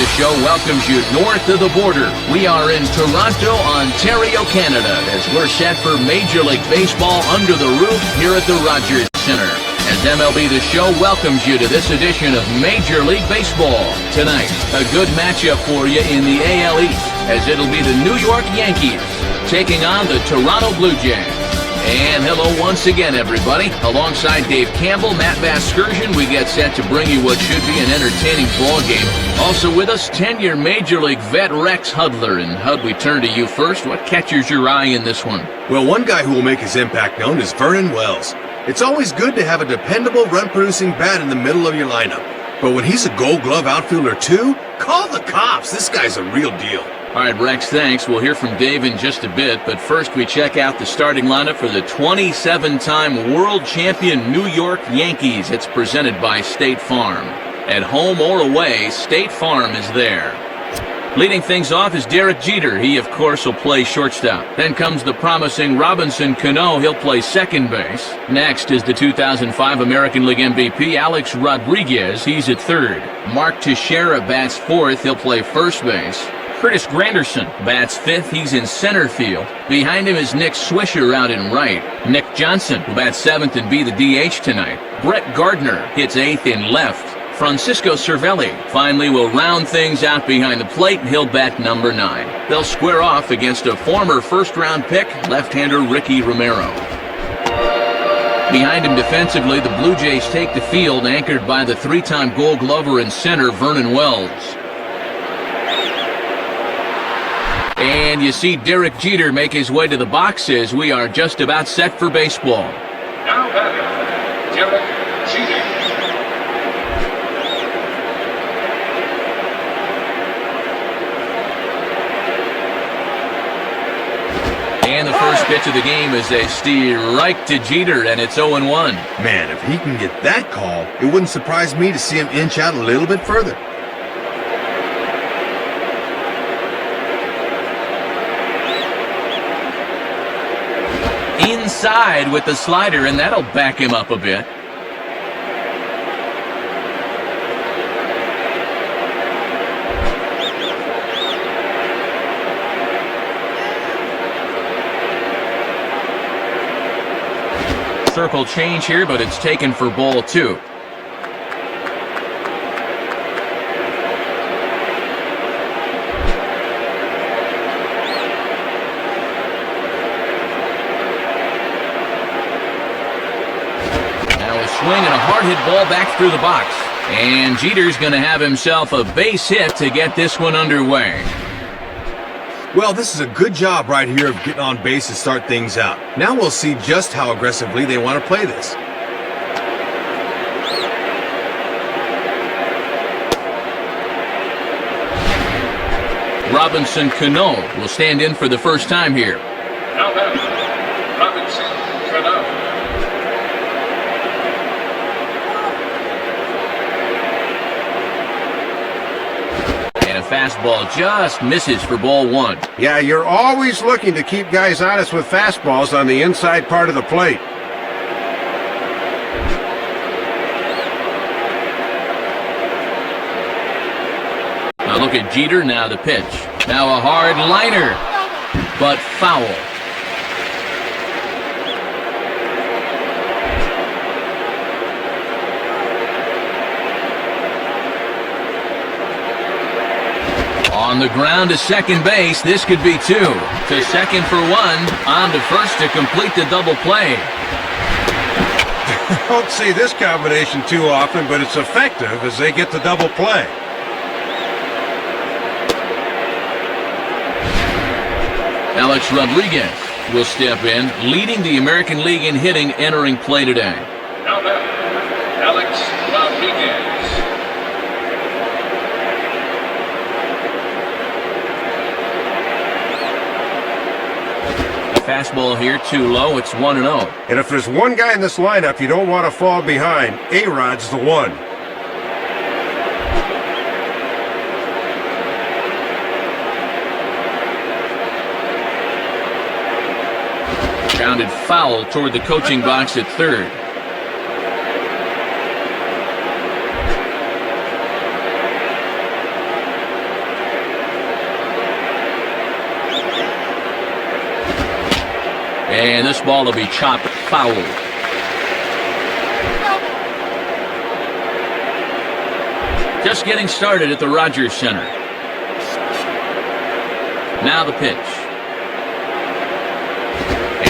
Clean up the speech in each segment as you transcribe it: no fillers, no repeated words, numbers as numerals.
the show welcomes you north of the border. We are in Toronto, Ontario, Canada, as we're set for Major League Baseball under the roof here at the Rogers Center. As MLB The Show welcomes you to this edition of Major League Baseball. Tonight, a good matchup for you in the AL East, as it'll be the New York Yankees taking on the Toronto Blue Jays. And hello once again, everybody. Alongside Dave Campbell, Matt Vasgersian, we get set to bring you what should be an entertaining ball game. Also with us, 10-year Major League vet Rex Hudler. And Hud, we turn to you first. What catches your eye in this one? Well, one guy who will make his impact known is Vernon Wells. It's always good to have a dependable run-producing bat in the middle of your lineup. But when he's a Gold Glove outfielder too, call the cops. This guy's a real deal. All right, Rex, thanks. We'll hear from Dave in just a bit, but first we check out the starting lineup for the 27-time world champion New York Yankees. It's presented by State Farm. At home or away, State Farm is there. Leading things off is Derek Jeter. He, of course, will play shortstop. Then comes the promising Robinson Cano. He'll play second base. Next is the 2005 American League MVP, Alex Rodriguez. He's at third. Mark Teixeira bats fourth. He'll play first base. Curtis Granderson bats fifth. He's in center field. Behind him is Nick Swisher out in right. Nick Johnson will bat seventh and be the DH tonight. Brett Gardner hits eighth in left. Francisco Cervelli finally will round things out behind the plate, and he'll bat number 9. They'll square off against a former first-round pick, left-hander Ricky Romero. Behind him defensively, the Blue Jays take the field, anchored by the 3-time Gold Glover in center, Vernon Wells. And you see Derek Jeter make his way to the boxes. We are just about set for baseball. Now batting, Derek Jeter. And the first pitch of the game is a strike to Jeter, and it's 0-1. Man, if he can get that call, it wouldn't surprise me to see him inch out a little bit further. Inside with the slider, and that'll back him up a bit. Circle change here, but it's taken for ball 2. Swing and a hard hit ball back through the box. And Jeter's going to have himself a base hit to get this one underway. Well, this is a good job right here of getting on base to start things out. Now we'll see just how aggressively they want to play this. Robinson Cano will stand in for the first time here. Now batting, Robinson Cano. Fastball just misses for ball 1. Yeah, you're always looking to keep guys honest with fastballs on the inside part of the plate. Now look at Jeter, now the pitch. Now a hard liner, but foul. On the ground to second base, this could be 2. To second for 1, on to first to complete the double play. Don't see this combination too often, but it's effective as they get the double play. Alex Rodriguez will step in, leading the American League in hitting entering play today. Now batting, Alex Rodriguez. Fastball here, too low. It's 1-0. And if there's one guy in this lineup you don't want to fall behind, A-Rod's the one. Grounded foul toward the coaching box at third. And this ball will be chopped foul. Just getting started at the Rogers Center. Now the pitch.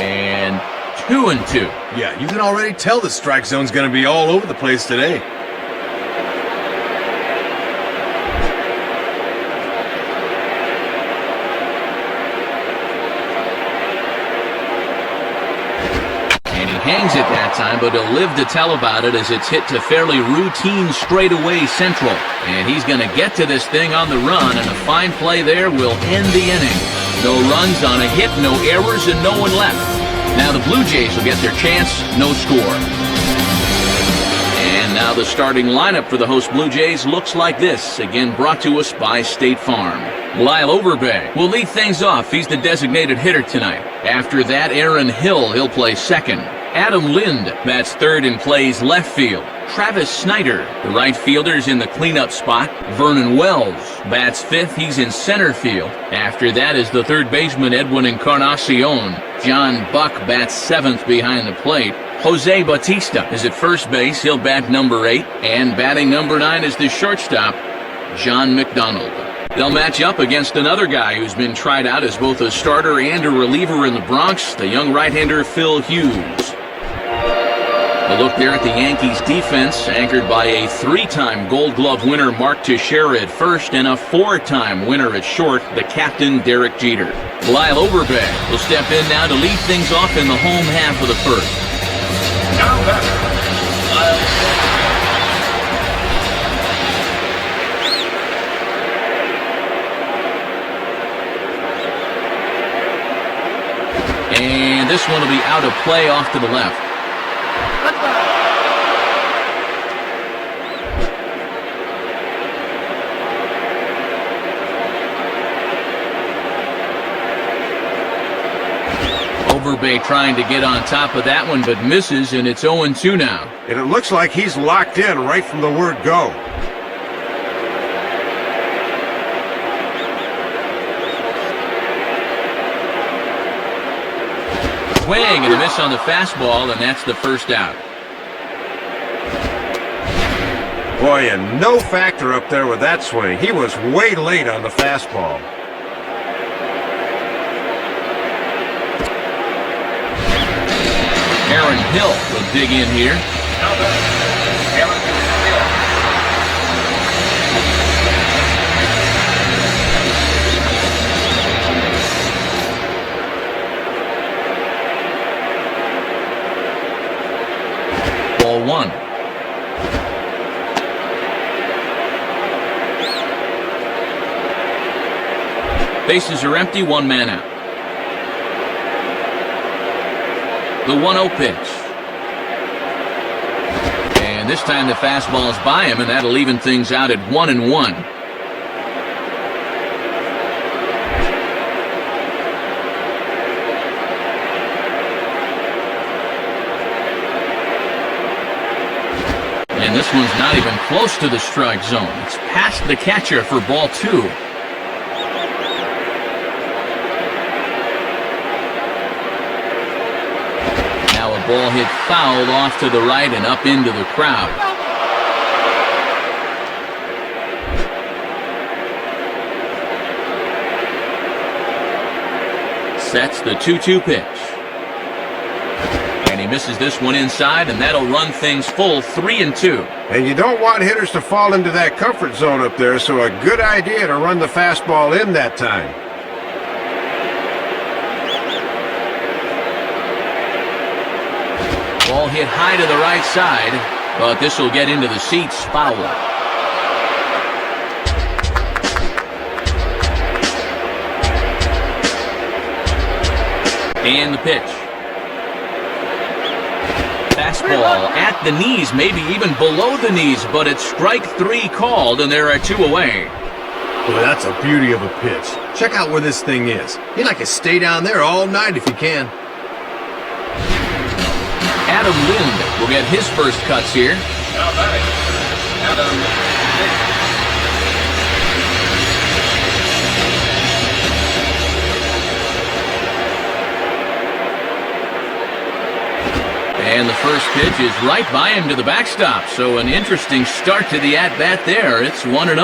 And 2-2. Yeah, you can already tell the strike zone's going to be all over the place today. Hangs it that time, but he'll live to tell about it as it's hit to fairly routine straightaway central. And he's going to get to this thing on the run, and a fine play there will end the inning. No runs on a hit, no errors, and no one left. Now the Blue Jays will get their chance, no score. And now the starting lineup for the host Blue Jays looks like this, again brought to us by State Farm. Lyle Overbay will lead things off. He's the designated hitter tonight. After that, Aaron Hill, he'll play second. Adam Lind bats third and plays left field. Travis Snyder, the right fielder's in the cleanup spot. Vernon Wells bats fifth. He's in center field. After that is the third baseman Edwin Encarnacion. John Buck bats seventh behind the plate. Jose Bautista is at first base. He'll bat number 8. And batting number 9 is the shortstop, John McDonald. They'll match up against another guy who's been tried out as both a starter and a reliever in the Bronx, the young right-hander Phil Hughes. A look there at the Yankees defense, anchored by a 3-time Gold Glove winner Mark Teixeira at first and a 4-time winner at short, the captain Derek Jeter. Lyle Overbay will step in now to lead things off in the home half of the first. Now batter, Lyle Overbay. And this one will be out of play off to the left. Overbay trying to get on top of that one, but misses, and it's 0-2 now. And it looks like he's locked in right from the word go. Swing and a miss on the fastball, and that's the first out. Boy, and no factor up there with that swing. He was way late on the fastball. Aaron Hill will dig in here. Now batter, Aaron Hill. Ball 1. Bases are empty, 1 man out. The 1-0 pitch. And this time the fastball's by him, and that'll even things out at 1-1. And this one's not even close to the strike zone. It's past the catcher for ball 2. Now a ball hit fouled off to the right and up into the crowd. Sets the 2-2 pitch. And he misses this one inside, and that'll run things full 3-2. And you don't want hitters to fall into that comfort zone up there, so a good idea to run the fastball in that time. Ball hit high to the right side, but this will get into the seats, foul. And the pitch. Fastball at the knees, maybe even below the knees, but it's strike 3 called, and there are 2 away. Boy, that's a beauty of a pitch. Check out where this thing is. You'd like to stay down there all night if you can. Adam Lind will get his first cuts here. Now batting, Adam Lind. And the first pitch is right by him to the backstop. So an interesting start to the at-bat there. It's 1-0.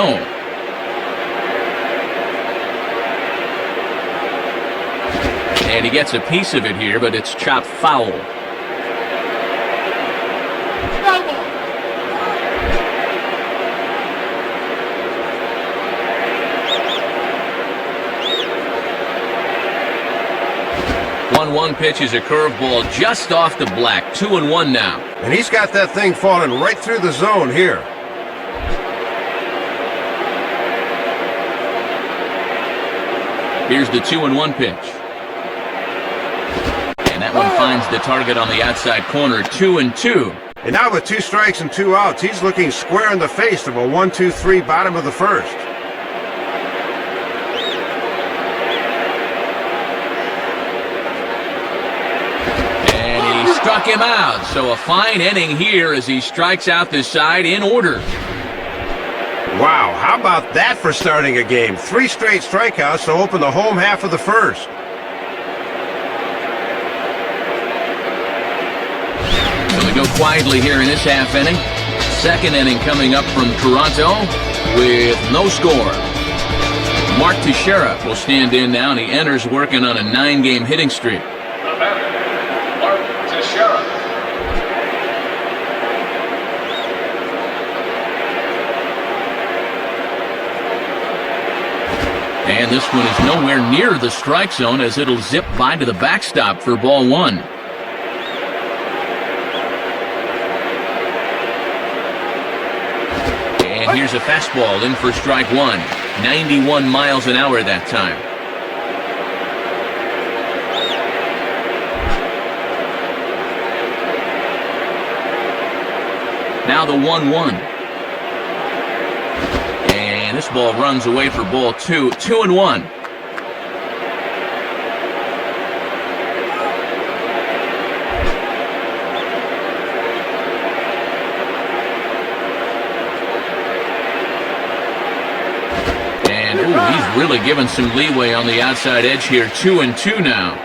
And he gets a piece of it here, but it's chopped foul. One pitch is a curveball just off the black. 2-1 now. And he's got that thing falling right through the zone here. Here's the 2-1 pitch. And that one finds the target on the outside corner. 2-2. And now with 2 strikes and 2 outs, he's looking square in the face of a 1-2-3 bottom of the first. Struck him out, so a fine inning here as he strikes out the side in order. Wow, how about that for starting a game? 3 straight strikeouts to open the home half of the first. So we go quietly here in this half inning. Second inning coming up from Toronto with no score. Mark Teixeira will stand in now, and he enters working on a 9-game hitting streak. The batter, Mark Teixeira. And this one is nowhere near the strike zone as it'll zip by to the backstop for ball 1. And here's a fastball in for strike 1. 91 miles an hour that time. Now the 1-1. And this ball runs away for ball 2. 2-1. And he's really given some leeway on the outside edge here. 2-2 now.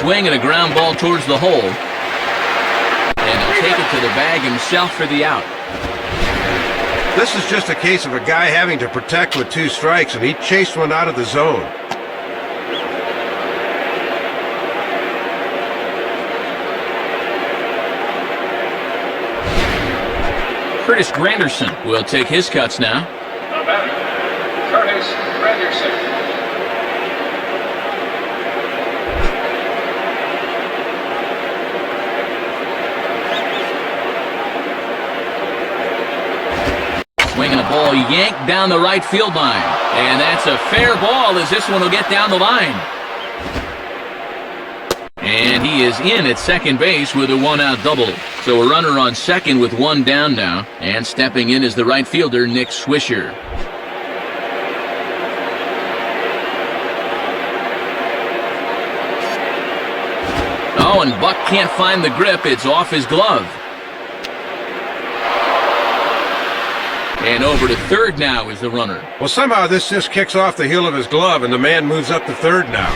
Swing and a ground ball towards the hole. And he'll take it to the bag himself for the out. This is just a case of a guy having to protect with 2 strikes, and he chased one out of the zone. Curtis Granderson will take his cuts now. The batter, Curtis Granderson. Swinging a ball yanked down the right field line. And that's a fair ball as this one will get down the line. And he is in at second base with a 1-out double. So a runner on second with 1 down now. And stepping in is the right fielder, Nick Swisher. Oh, and Buck can't find the grip. It's off his glove. And over to third now is the runner. Well, somehow this just kicks off the heel of his glove, and the man moves up to third now.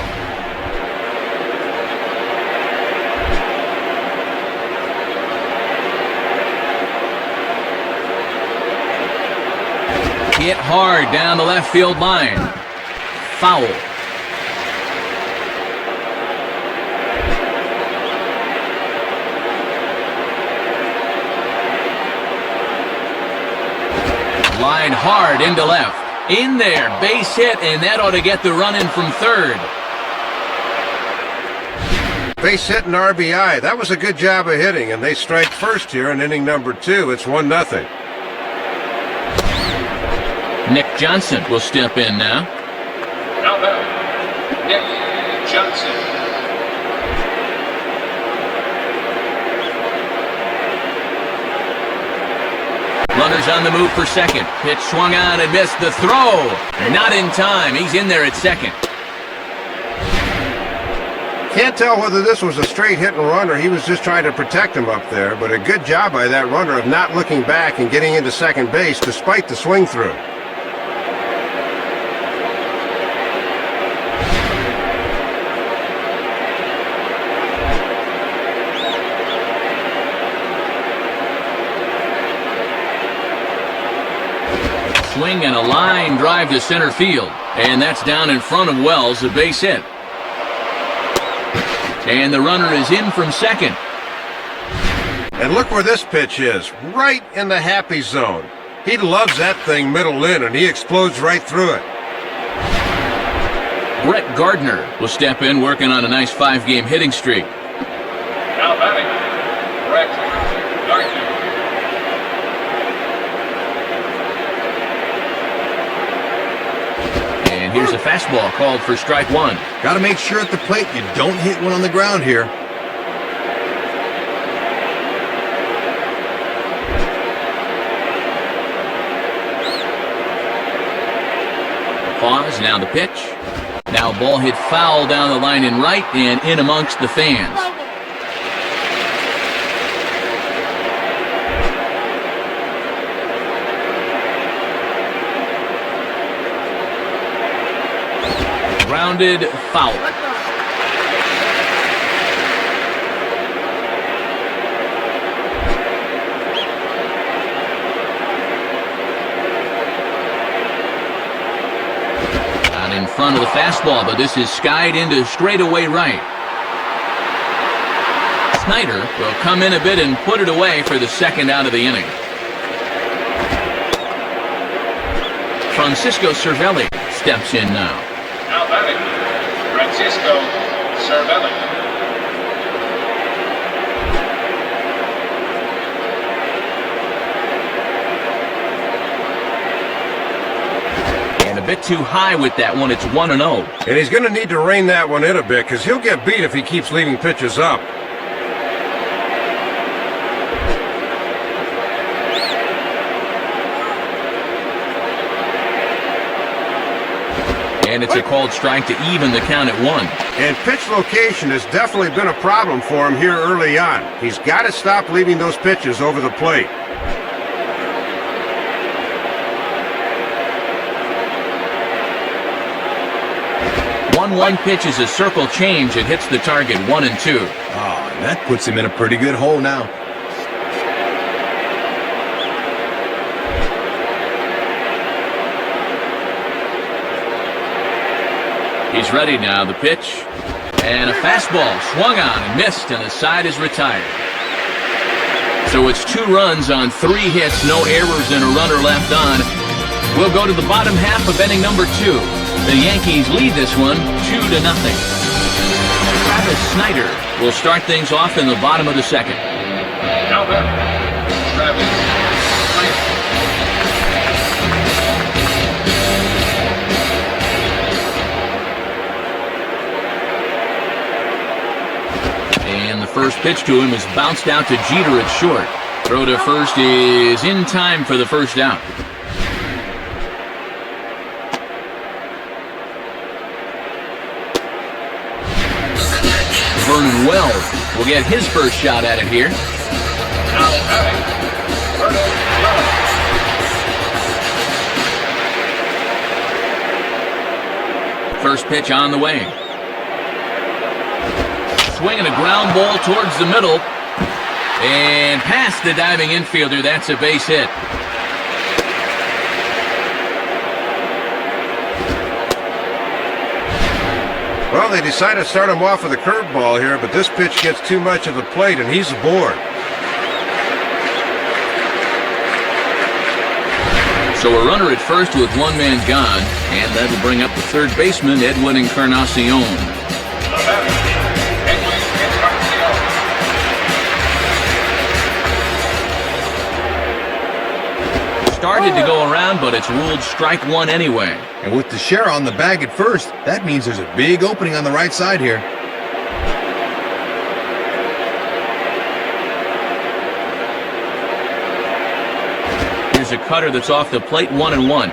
Hit hard down the left field line. Foul. Line hard into left. In there, base hit, and that ought to get the run in from third. Base hit and RBI. That was a good job of hitting, and they strike first here in inning number 2. It's 1-0. Nick Johnson will step in now. Now batter, Nick Johnson. Runners on the move for second. Pitch swung on and missed. The throw. Not in time. He's in there at second. Can't tell whether this was a straight hit and run or he was just trying to protect him up there, but a good job by that runner of not looking back and getting into second base despite the swing through. Swing and a line drive to center field. And that's down in front of Wells, a base hit. And the runner is in from second. And look where this pitch is, right in the happy zone. He loves that thing middle in, and he explodes right through it. Brett Gardner will step in, working on a nice 5-game hitting streak. Now batting, Brett Gardner. And here's a fastball called for strike one. Got to make sure at the plate you don't hit one on the ground here. Pause, now the pitch. Now ball hit foul down the line in right and in amongst the fans. Grounded foul. In front of the fastball, but this is skied into straightaway right. Snyder will come in a bit and put it away for the second out of the inning. Francisco Cervelli steps in now. Now batting, Francisco Cervelli. A bit too high with that one. It's 1-0. And he's going to need to rein that one in a bit because he'll get beat if he keeps leaving pitches up. And it's a called strike to even the count at 1. And pitch location has definitely been a problem for him here early on. He's got to stop leaving those pitches over the plate. 1-1 pitch is a circle change. It hits the target 1 and 2. Oh, and that puts him in a pretty good hole now. He's ready now. The pitch. And a fastball swung on and missed, and the side is retired. So it's 2 runs on 3 hits, no errors, and a runner left on. We'll go to the bottom half of inning number 2. The Yankees lead this one 2-0. Travis Snyder will start things off in the bottom of the second. Now batting, Travis Snyder. And the first pitch to him is bounced out to Jeter at short. Throw to first is in time for the first out. Vernon Wells will get his first shot at it here. Now batting, Vernon Wells. First pitch on the way. Swinging a ground ball towards the middle. And past the diving infielder, that's a base hit. Well, they decided to start him off with a curveball here, but this pitch gets too much of the plate, and he's aboard. So a runner at first with 1 man gone, and that'll bring up the third baseman, Edwin Encarnacion. Started to go around, but it's ruled strike 1 anyway. And with Teixeira on the bag at first, that means there's a big opening on the right side here. Here's a cutter that's off the plate, 1-1.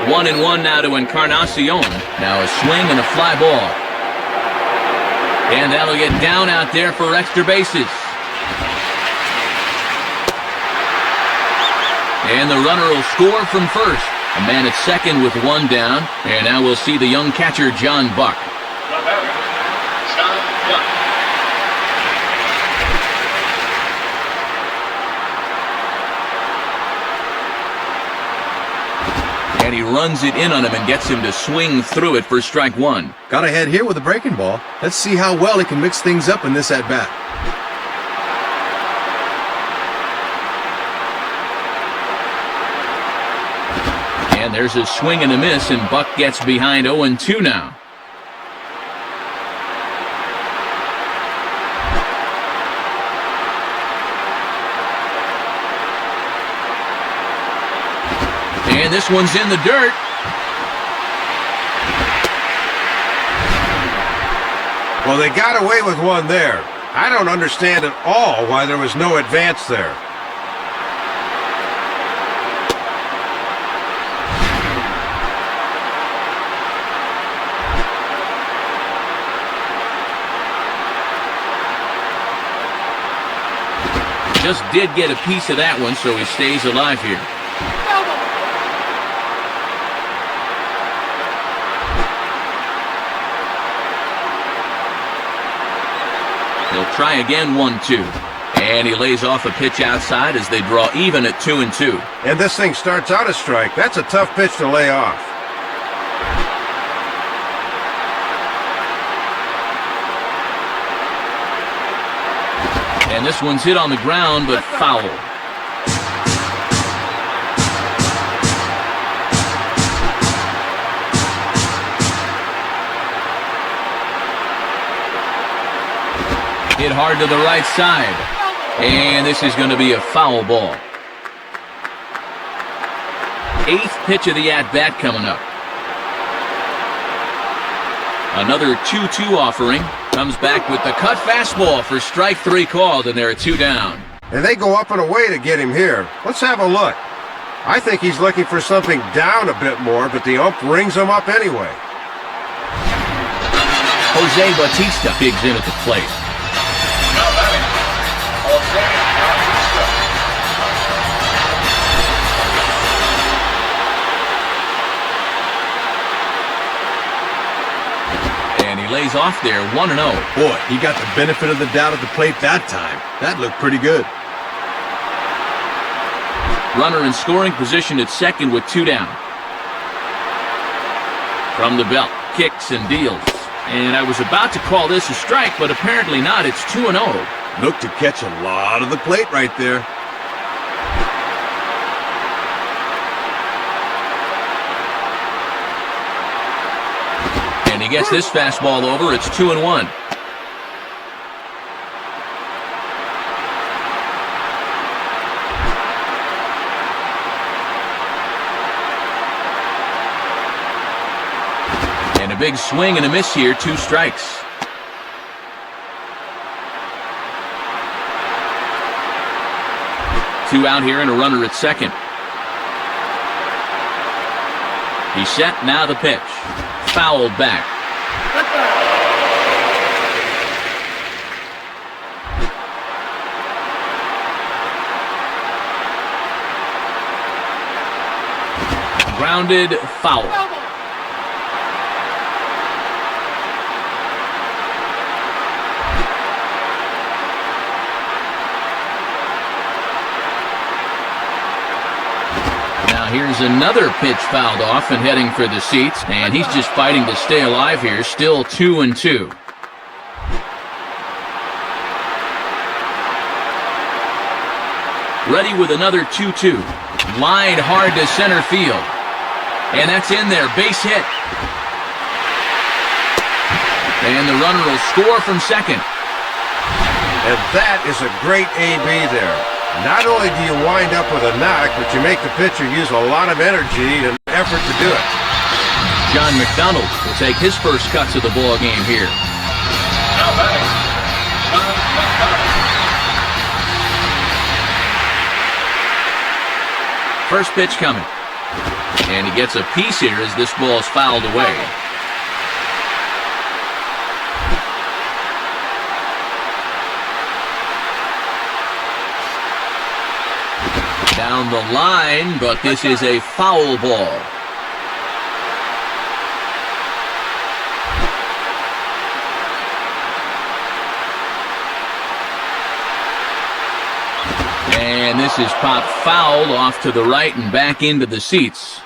1-1 now to Encarnacion. Now a swing and a fly ball. And that'll get down out there for extra bases. And the runner will score from first. A man at second with one down. And now we'll see the young catcher, John Buck. The batter, John Buck. And he runs it in on him and gets him to swing through it for strike one. Got ahead here with a breaking ball. Let's see how well he can mix things up in this at-bat. And there's a swing and a miss, and Buck gets behind 0-2 now. And this one's in the dirt. Well, they got away with one there. I don't understand at all why there was no advance there. Just did get a piece of that one, so he stays alive here. He'll try again, 1-2. And he lays off a pitch outside as they draw even at 2-2. And this thing starts out a strike. That's a tough pitch to lay off. And this one's hit on the ground, but foul. Hit hard to the right side. And this is going to be a foul ball. Eighth pitch of the at-bat coming up. Another 2-2 offering. Comes back with the cut fastball for strike three called, and there are two down. And they go up and away to get him here. Let's have a look. I think he's looking for something down a bit more, but the ump rings him up anyway. Jose Bautista digs in at the plate. Now batting, Jose Bautista. And he lays off there, 1-0. Boy, he got the benefit of the doubt at the plate that time. That looked pretty good. Runner in scoring position at second with two down. From the belt, kicks and deals. And I was about to call this a strike, but apparently not. It's 2-0. Looked to catch a lot of the plate right there. And he gets this fastball over. It's 2-1. And a big swing and a miss here, two strikes. Two out here and a runner at second. He's set, now the pitch. Fouled back. Grounded, foul. Here's another pitch fouled off and heading for the seats, and he's just fighting to stay alive here, still 2-2. Ready with another 2-2. Line hard to center field. And that's in there, base hit. And the runner will score from second. And that is a great AB there. Not only do you wind up with a knock, but you make the pitcher use a lot of energy and effort to do it. John McDonald will take his first cuts of the ball game here. Now batting, John McDonald. First pitch coming. And he gets a piece here as this ball is fouled away. Down the line, but this is a foul ball. And this is popped foul off to the right and back into the seats.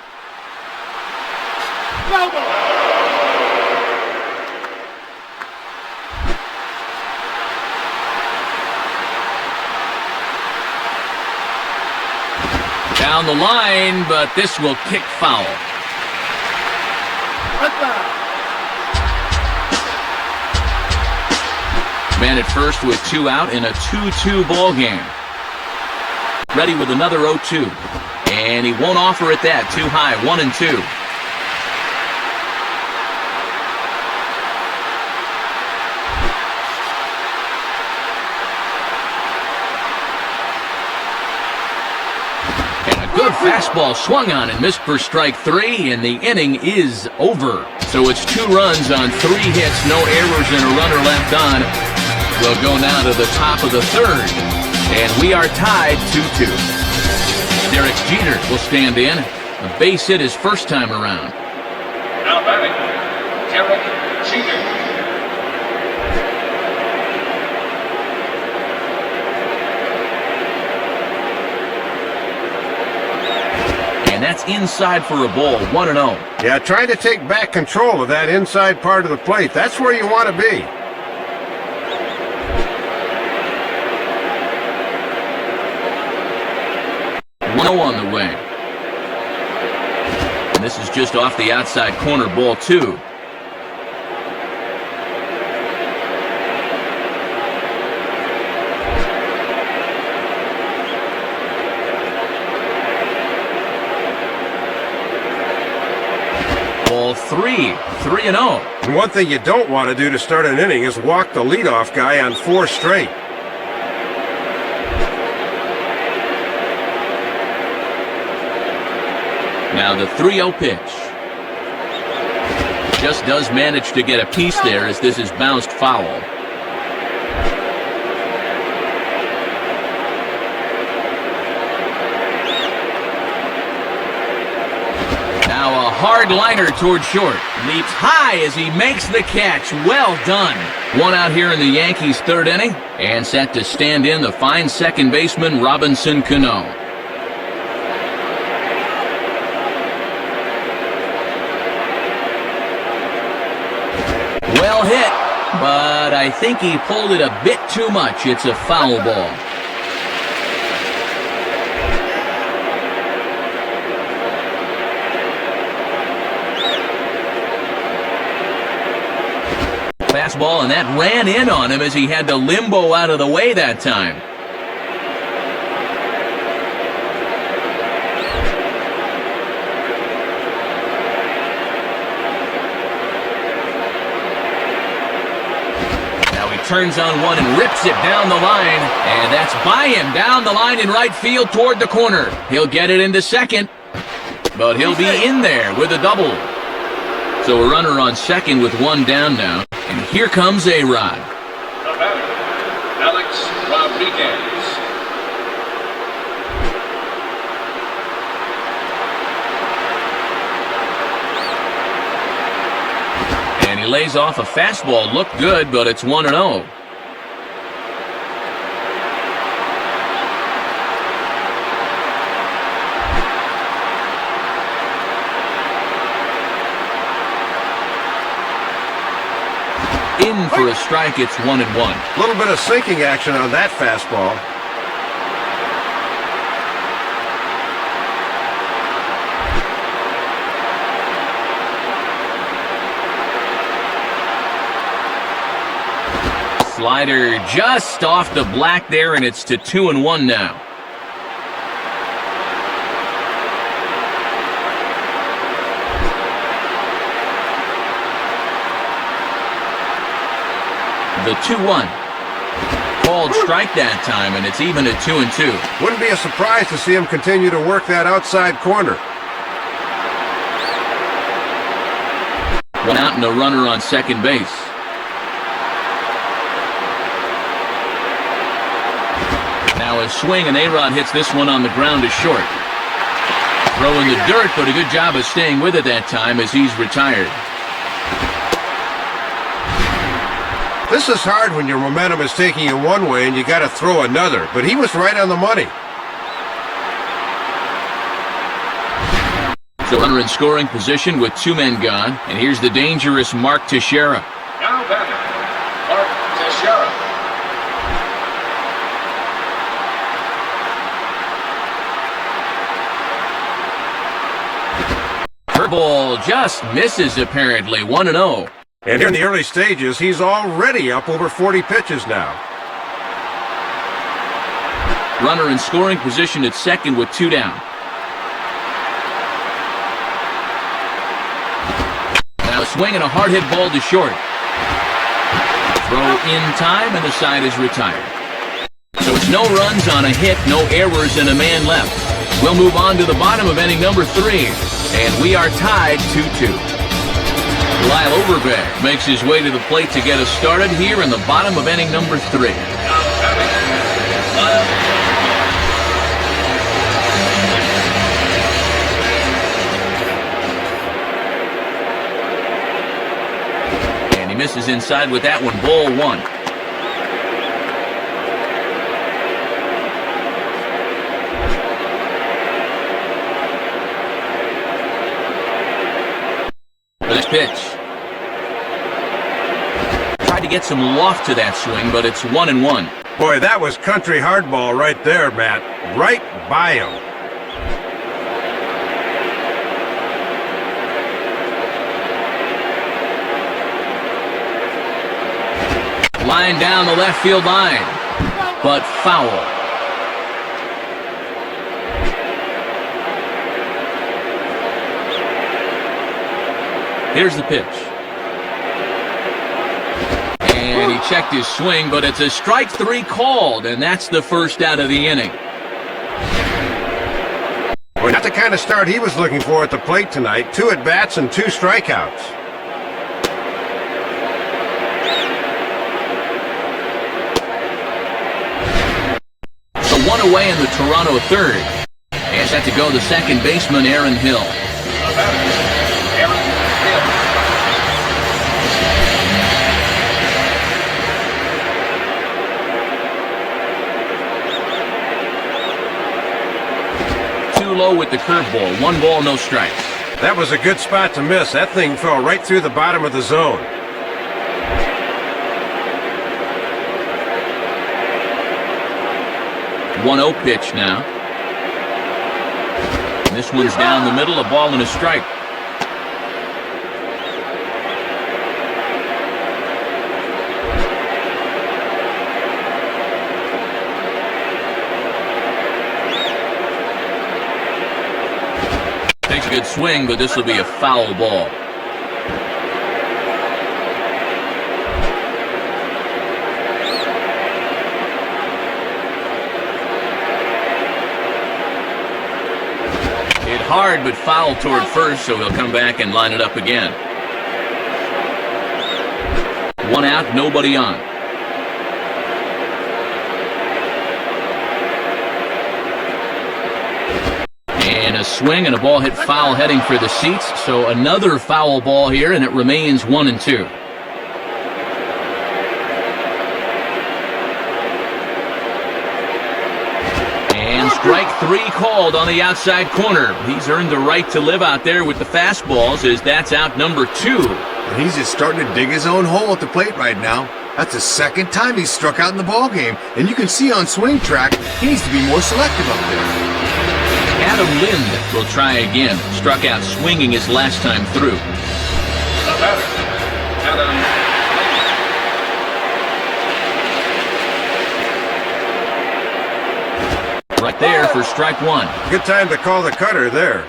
Down the line, but this will kick foul. Man at first with 2 out in a 2-2 ball game. Ready with another 0-2. And he won't offer it that. Too high, 1-2. Good fastball swung on and missed for strike 3, and the inning is over. So it's 2 runs on 3 hits, no errors, and a runner left on. We'll go now to the top of the 3rd, and we are tied 2-2. Derek Jeter will stand in. A base hit his first time around. Now batting, Derek Jeter. That's inside for a ball, 1-0. Yeah, trying to take back control of that inside part of the plate. That's where you want to be. 1-0 on the way. And this is just off the outside corner, ball 2. Ball 3, 3-0. And one thing you don't want to do to start an inning is walk the leadoff guy on 4 straight. Now the 3-0 pitch. Just does manage to get a piece there as this is bounced foul. Now a hard liner toward short. Leaps high as he makes the catch. Well done. 1 out here in the Yankees' 3rd inning. And set to stand in the fine second baseman, Robinson Cano. Well hit, but I think he pulled it a bit too much. It's a foul ball. Fastball, and that ran in on him as he had to limbo out of the way that time. Now he turns on one and rips it down the line, and that's by him down the line in right field toward the corner. He'll get it into second, but he'll be in there with a double. So a runner on second with 1 down now. And here comes A-Rod. The batter, Alex Rodriguez. And he lays off a fastball. Looked good, but it's 1-0. In for a strike, it's 1-1. A little bit of sinking action on that fastball. Slider just off the black there, and it's to 2-1 now. The 2-1. Called strike that time, and it's even at 2-2. Wouldn't be a surprise to see him continue to work that outside corner. One out and a runner on second base. Now a swing, and A-Rod hits this one on the ground to short. Throw in the dirt, but a good job of staying with it that time as he's retired. This is hard when your momentum is taking you one way and you got to throw another, but he was right on the money. So runner in scoring position with two men gone, and here's the dangerous Mark Teixeira. Now batting, Mark Teixeira. Curveball just misses apparently, 1-0. And here in the early stages, he's already up over 40 pitches now. Runner in scoring position at second with two down. Now a swing and a hard hit ball to short. Throw in time and the side is retired. So it's no runs on a hit, no errors, and a man left. We'll move on to the bottom of inning number 3, and we are tied 2-2. Lyle Overbeck makes his way to the plate to get us started here in the bottom of inning number 3. And he misses inside with that one, ball 1. This pitch. Tried to get some loft to that swing, but it's 1-1. Boy, that was country hardball right there, Matt. Right by him. Line down the left field line, but foul. Here's the pitch. And he checked his swing, but it's a strike 3 called, and that's the first out of the inning. Well, not the kind of start he was looking for at the plate tonight. 2 at-bats and 2 strikeouts. So 1 away in the Toronto third. And set to go the second baseman, Aaron Hill. Low with the curveball. 1 ball, no strikes. That was a good spot to miss. That thing fell right through the bottom of the zone. One 0 pitch now. And this one's down the middle, a ball and a strike. Good swing, but this will be a foul ball. Hit hard, but foul toward first, so he'll come back and line it up again. 1 out, nobody on. And a swing and a ball hit foul heading for the seats. So another foul ball here, and it remains 1-2. And strike 3 called on the outside corner. He's earned the right to live out there with the fastballs, as that's out number 2. And he's just starting to dig his own hole at the plate right now. That's the second time he's struck out in the ballgame. And you can see on swing track, he needs to be more selective up there. Adam Lind will try again. Struck out swinging his last time through. The batter, Adam Lind. Right there for strike 1. Good time to call the cutter there.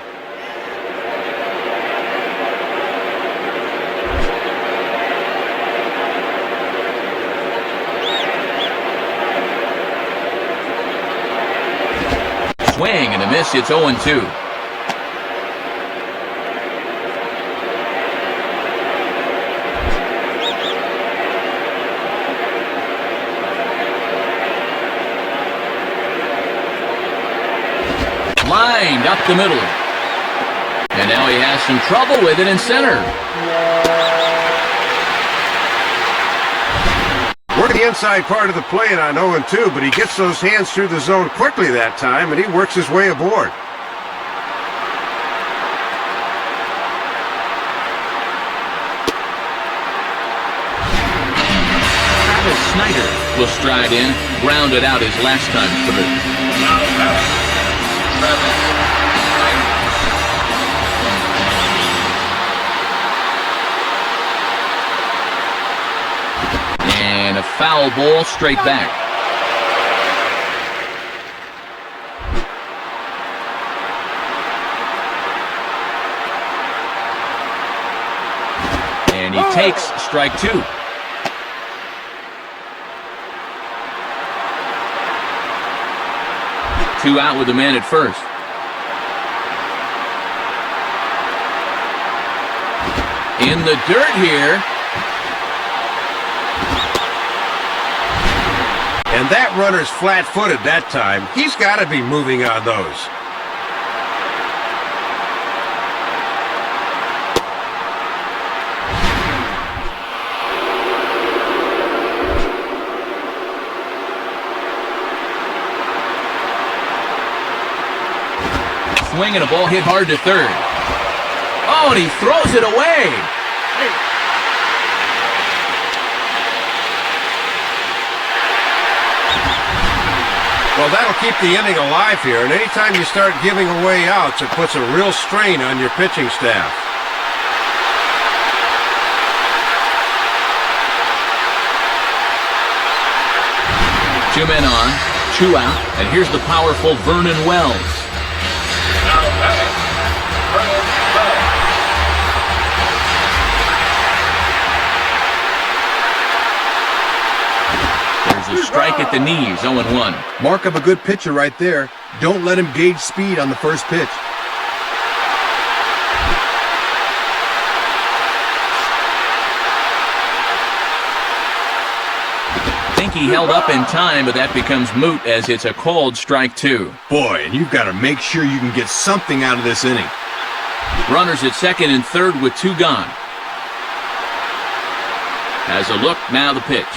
Swing and a miss. It's 0-2. up the middle. And now he has some trouble with it in center. Working the inside part of the plate on 0-2, but he gets those hands through the zone quickly that time, and he works his way aboard. Snyder will stride in, grounded out his last time through. And a foul ball straight back. And he takes strike two. Two out with the man at first. In the dirt here. And that runner's flat-footed that time. He's got to be moving on those. Swing and a ball hit hard to third. Oh, and he throws it away. Well, that'll keep the inning alive here, and anytime you start giving away outs, it puts a real strain on your pitching staff. Two men on, two out, and here's the powerful Vernon Wells. There's a strike at the knees, 0-1. Mark of a good pitcher right there. Don't let him gauge speed on the first pitch. He held up in time, but that becomes moot as it's a called strike two. Boy, and you've got to make sure you can get something out of this inning. Runners at second and third with two gone. Has a look, now the pitch.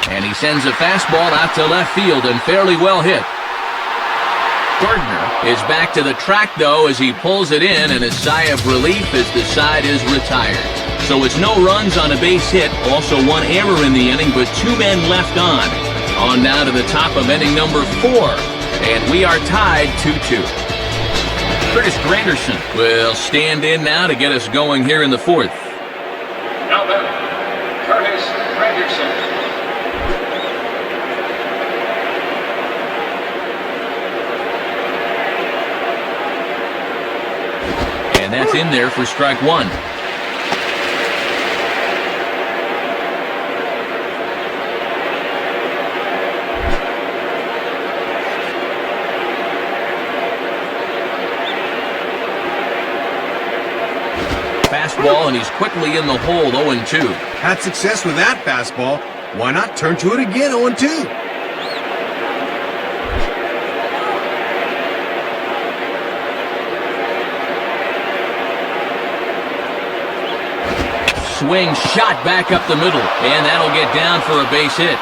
And he sends a fastball out to left field and fairly well hit. Gardner is back to the track, though, as he pulls it in, and a sigh of relief as the side is retired. So it's no runs on a base hit, also one error in the inning, but two men left on. On now to the top of inning number 4, and we are tied 2-2. Curtis Granderson will stand in now to get us going here in the 4th. Now then, Curtis Granderson. And that's in there for strike one. Fastball, and he's quickly in the hole, 0-2. Had success with that fastball. Why not turn to it again, 0-2? Swing shot back up the middle, and that'll get down for a base hit.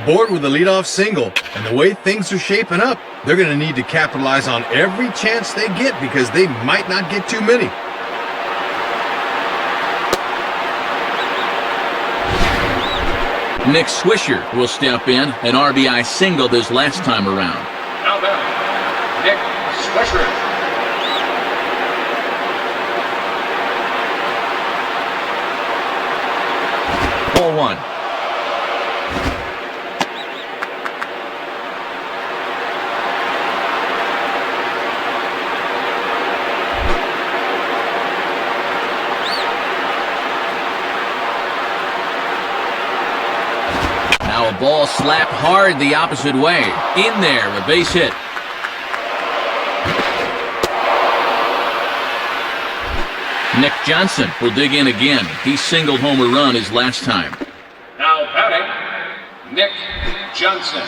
Aboard with a leadoff single, and the way things are shaping up, they're going to need to capitalize on every chance they get because they might not get too many. Nick Swisher will step in, an RBI single this last time around. Now then, Nick Swisher. Ball one. Now a ball slapped hard the opposite way. In there, a base hit. Nick Johnson will dig in again. He singled home a run his last time. Now batting, Nick Johnson.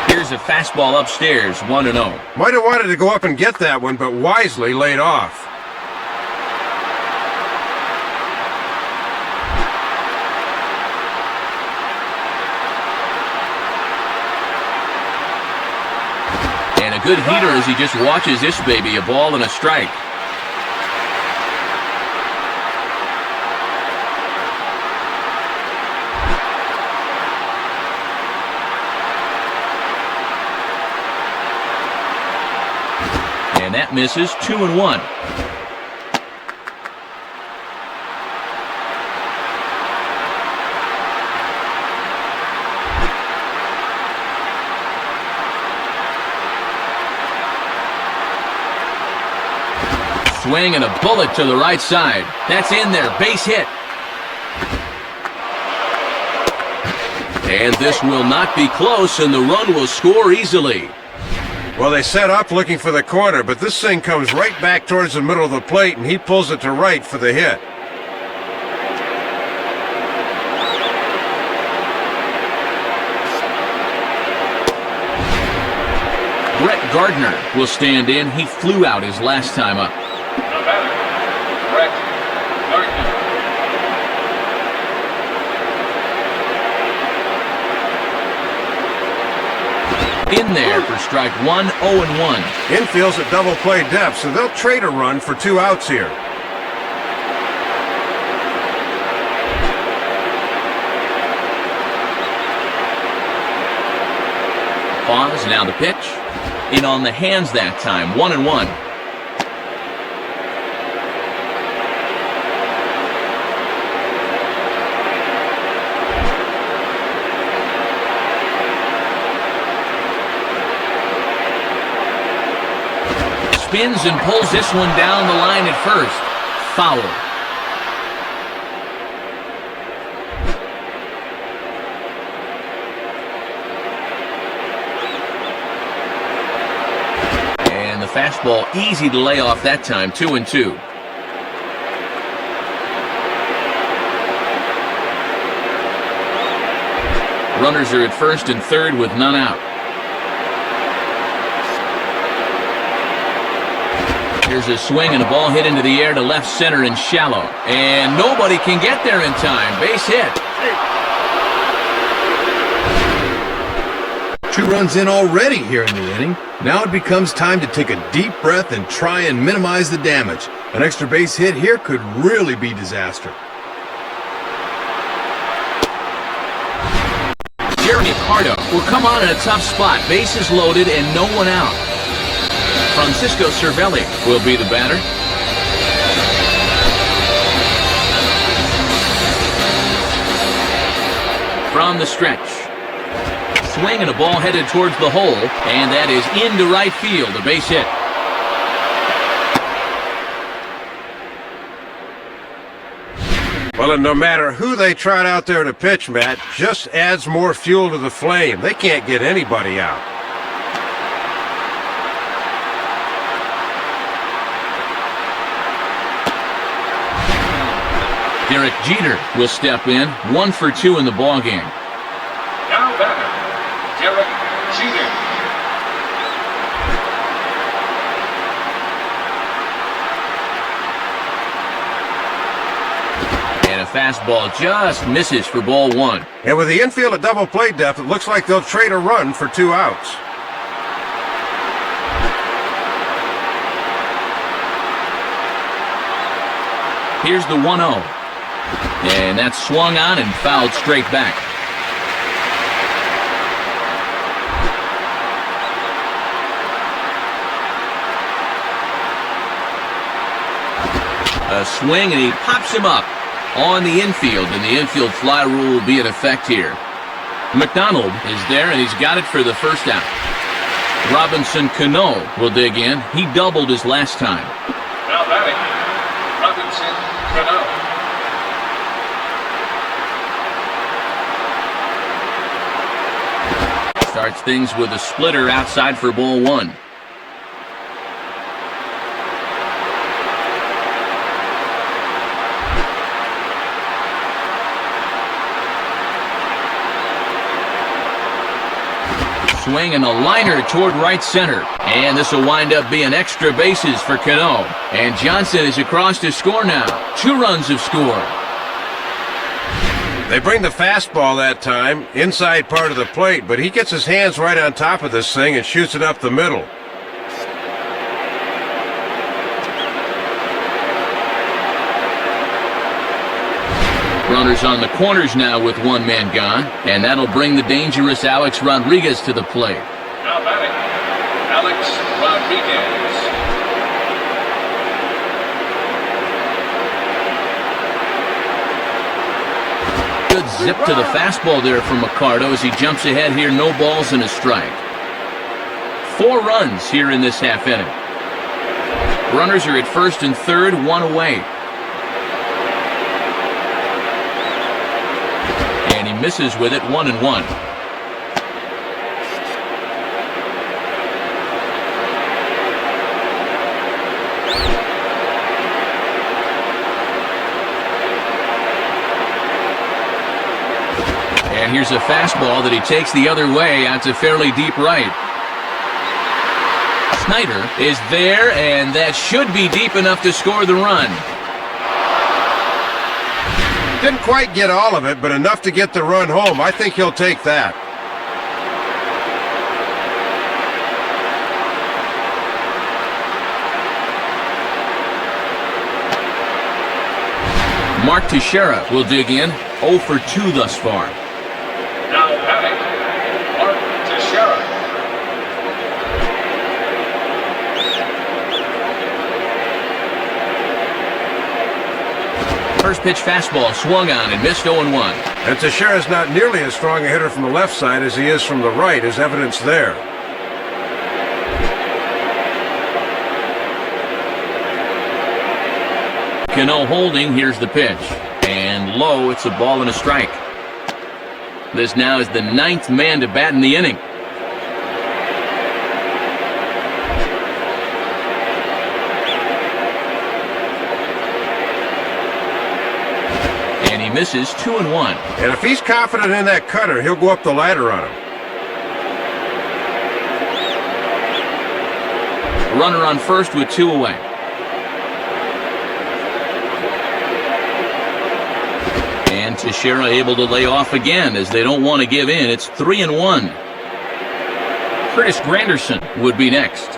Here's a fastball upstairs, 1-0. Might have wanted to go up and get that one, but wisely laid off. And a good heater as he just watches this baby, a ball and a strike. And that misses, 2-1. Swing and a bullet to the right side. That's in there, base hit. And this will not be close, and the run will score easily. Well, they set up looking for the corner, but this thing comes right back towards the middle of the plate, and he pulls it to right for the hit. Brett Gardner will stand in. He flew out his last time up. The batter, Brett Gardner. In there for strike one, 0-1. Infield's at double play depth, so they'll trade a run for 2 outs here. Pause, now the pitch. In on the hands that time, 1-1. Spins and pulls this one down the line at first. Foul. And the fastball easy to lay off that time, 2-2. Runners are at first and third with none out. Here's a swing and a ball hit into the air to left center and shallow. And nobody can get there in time. Base hit. 2 runs in already here in the inning. Now it becomes time to take a deep breath and try and minimize the damage. An extra base hit here could really be disaster. Jeremy Pardo will come on in a tough spot. Bases loaded and no one out. Francisco Cervelli will be the batter. From the stretch. Swing and a ball headed towards the hole, and that is into right field, a base hit. Well, and no matter who they trot out there to pitch, Matt, just adds more fuel to the flame. They can't get anybody out. Derek Jeter will step in, 1 for 2 in the ballgame. Now batter, Derek Jeter. And a fastball just misses for ball 1. And with the infield at double play depth, it looks like they'll trade a run for 2 outs. Here's the 1-0. And that's swung on and fouled straight back. A swing and he pops him up on the infield, and the infield fly rule will be in effect here. McDonald is there, and he's got it for the first out. Robinson Cano will dig in. He doubled his last time. Now batting, Robinson Cano. Starts things with a splitter outside for ball 1. swing and a liner toward right center. And this will wind up being extra bases for Cano. And Johnson is across to score now. 2 runs have scored. They bring the fastball that time, inside part of the plate, but he gets his hands right on top of this thing and shoots it up the middle. Runners on the corners now with 1 man gone, and that'll bring the dangerous Alex Rodriguez to the plate. Now batting, Alex Rodriguez. Good zip to the fastball there from Mercado as he jumps ahead here. No balls and a strike. 4 runs here in this half inning. Runners are at first and third, 1 away. And he misses with it, 1-1. And here's a fastball that he takes the other way out to fairly deep right. Snyder is there, and that should be deep enough to score the run. Didn't quite get all of it, but enough to get the run home. I think he'll take that. Mark Teixeira will dig in, 0 for 2 thus far. Now batting, Mark Teixeira. First pitch fastball swung on and missed 0-1. And Teixeira's not nearly as strong a hitter from the left side as he is from the right, as evidence there. Cano holding, here's the pitch. And low, it's a ball and a strike. This now is the 9th man to bat in the inning. And he misses 2-1. And if he's confident in that cutter, he'll go up the ladder on him. Runner on first with 2 away. And Teixeira able to lay off again as they don't want to give in. It's 3-1. Curtis Granderson would be next.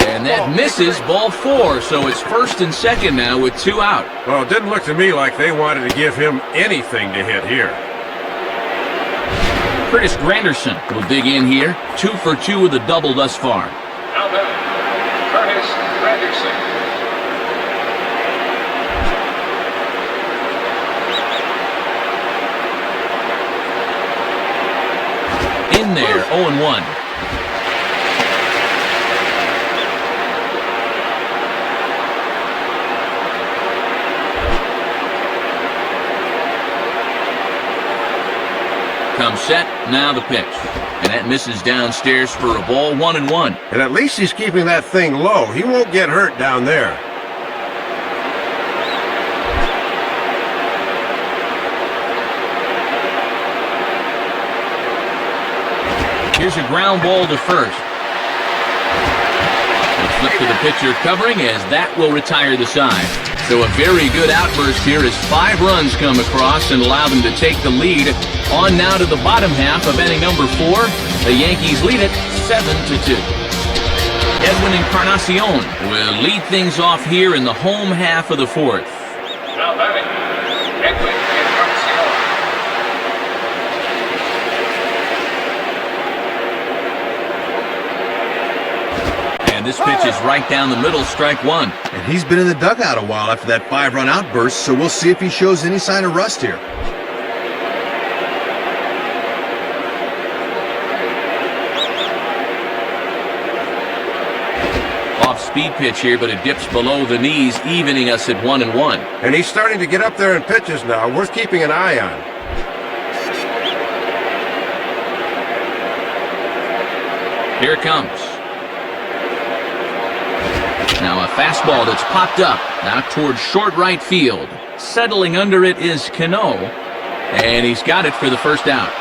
And that misses, ball 4, so it's first and second now with 2 out. Well, it didn't look to me like they wanted to give him anything to hit here. Curtis Granderson will dig in here, 2 for 2 with a double thus far. Now batting, Curtis Granderson. In there, 0-1. Comes set, now the pitch. And that misses downstairs for a ball, 1-1. And at least he's keeping that thing low. He won't get hurt down there. Here's a ground ball to first. A flip to the pitcher covering as that will retire the side. So a very good outburst here as 5 runs come across and allow them to take the lead. On now to the bottom half of inning number 4. The Yankees lead it 7-2. Edwin Encarnacion will lead things off here in the home half of the 4th. Now batting, Edwin Encarnacion. And this pitch is right down the middle, strike 1. And he's been in the dugout a while after that 5-run outburst, so we'll see if he shows any sign of rust here. Off-speed pitch here, but it dips below the knees, evening us at 1-1. And he's starting to get up there in pitches now, worth keeping an eye on. Here it comes. Now a Fastball that's popped up, out towards short right field. Settling under it is Cano, and he's got it for the first out.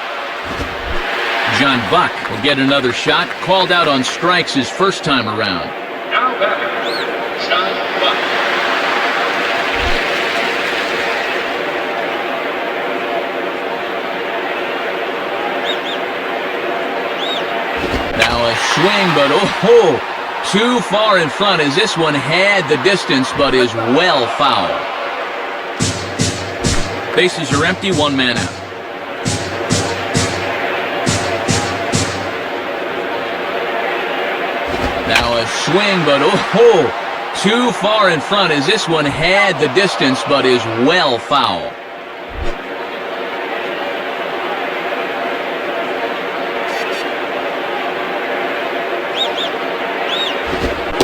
John Buck will get another shot, called out on strikes his first time around. Now batting, John Buck. Now a swing, but too far in front as this one had the distance but is well foul. Bases are empty, one man out. Now a swing, but too far in front as this one had the distance but is well foul.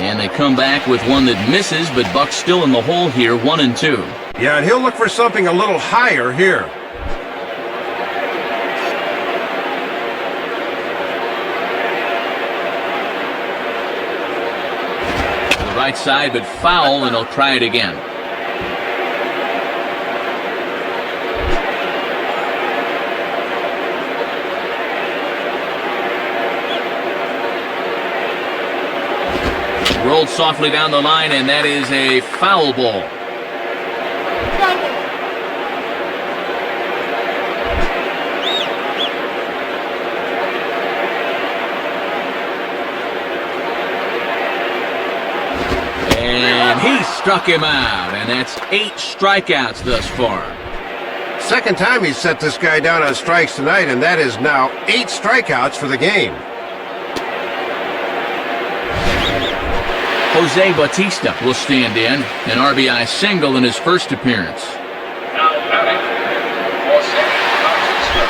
And they come back with one that misses, but Buck's still in the hole here, 1-2. Yeah, and he'll look for something a little higher here. To the right side, but foul, and he'll try it again. Rolled softly down the line, and that is a foul ball. And he struck him out, and that's 8 strikeouts thus far. Second time he's set this guy down on strikes tonight, and that is now 8 strikeouts for the game. Jose Bautista will stand in, an RBI single in his first appearance. Now batting, Jose Bautista.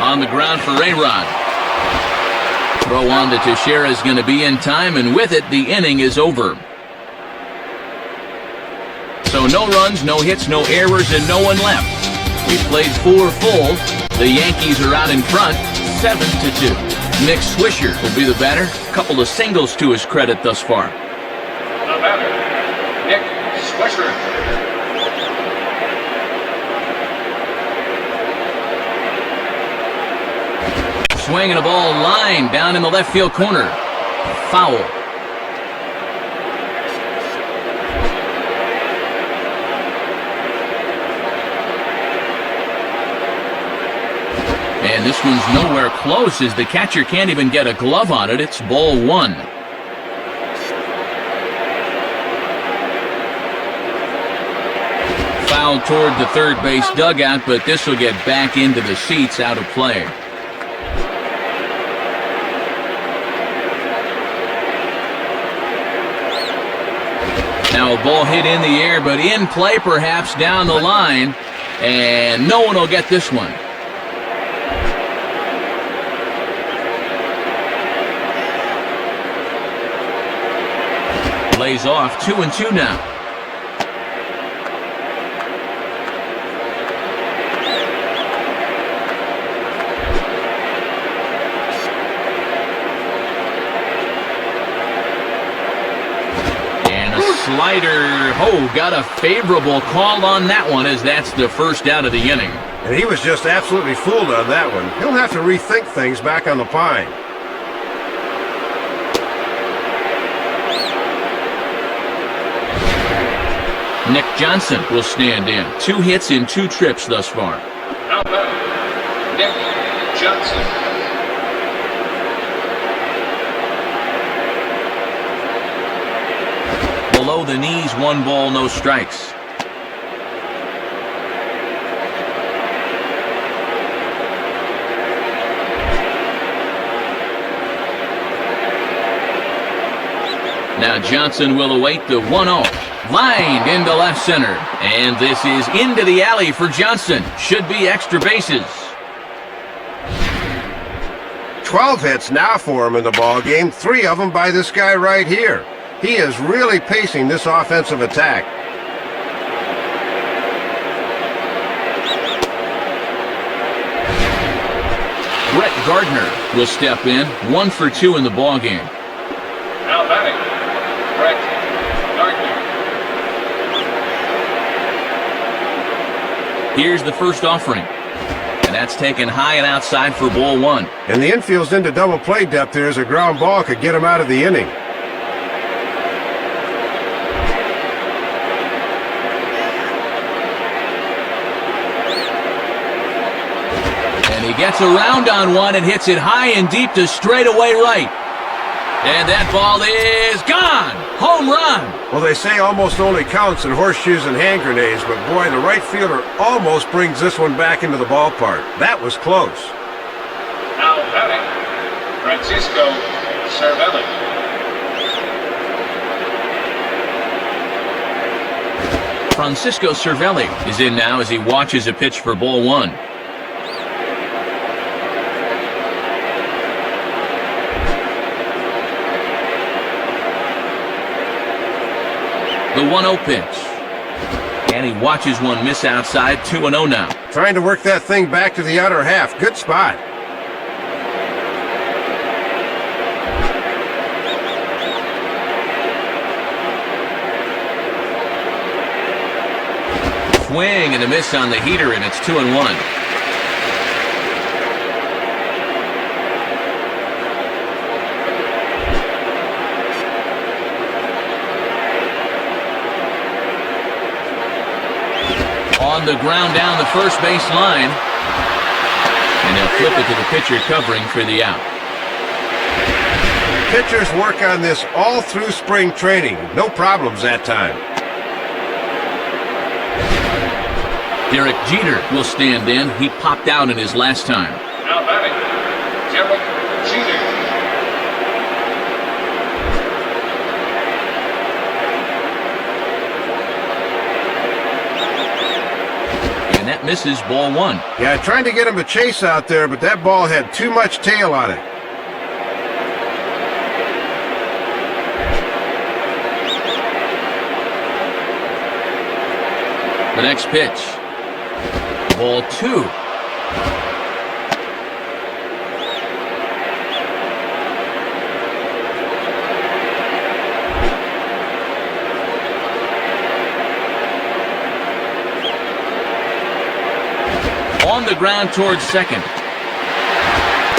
On the ground for A-Rod. Throw on to Teixeira is going to be in time, and with it, the inning is over. So no runs, no hits, no errors, and no one left. We've played 4 full. The Yankees are out in front, 7-2. Nick Swisher will be the batter. Couple of singles to his credit thus far. The batter, Nick Swisher. Swinging a ball line down in the left field corner. Foul. And this one's nowhere close as the catcher can't even get a glove on it. It's ball 1. Foul toward the third base dugout, but this will get back into the seats, out of play. Now a ball hit in the air, but in play perhaps down the line, and no one will get this one. Lays off, 2-2 now. And a slider. Got a favorable call on that one, as that's the first out of the inning. And he was just absolutely fooled on that one. He'll have to rethink things back on the pine. Nick Johnson will stand in. 2 hits in 2 trips thus far. Now batting, Nick Johnson. Below the knees, 1 ball, no strikes. Now Johnson will await the 1-0. Lined into left center. And this is into the alley for Johnson. Should be extra bases. 12 hits now for him in the ball game, 3 of them by this guy right here. He is really pacing this offensive attack. Gardner will step in, 1 for 2 in the ballgame. Now batting, Brett Gardner. Here's the first offering. And that's taken high and outside for ball 1. And the infield's into double play depth there as a ground ball could get him out of the inning. And he gets around on one and hits it high and deep to straightaway right. And that ball is gone! Home run! Well, they say almost only counts in horseshoes and hand grenades, but boy, the right fielder almost brings this one back into the ballpark. That was close. Now batting, Francisco Cervelli. Francisco Cervelli is in now as he watches a pitch for ball 1. The 1-0 pitch. And he watches one miss outside, 2-0 now. Trying to work that thing back to the outer half. Good spot. Swing and a miss on the heater, and it's 2-1. On the ground down the first base line. And they'll flip it to the pitcher covering for the out. Pitchers work on this all through spring training. No problems that time. Derek Jeter will stand in. He popped out in his last time. Now batting, Derek Jeter. And that misses ball 1. Yeah, trying to get him to chase out there, but that ball had too much tail on it. The next pitch. Ball 2. On the ground towards second.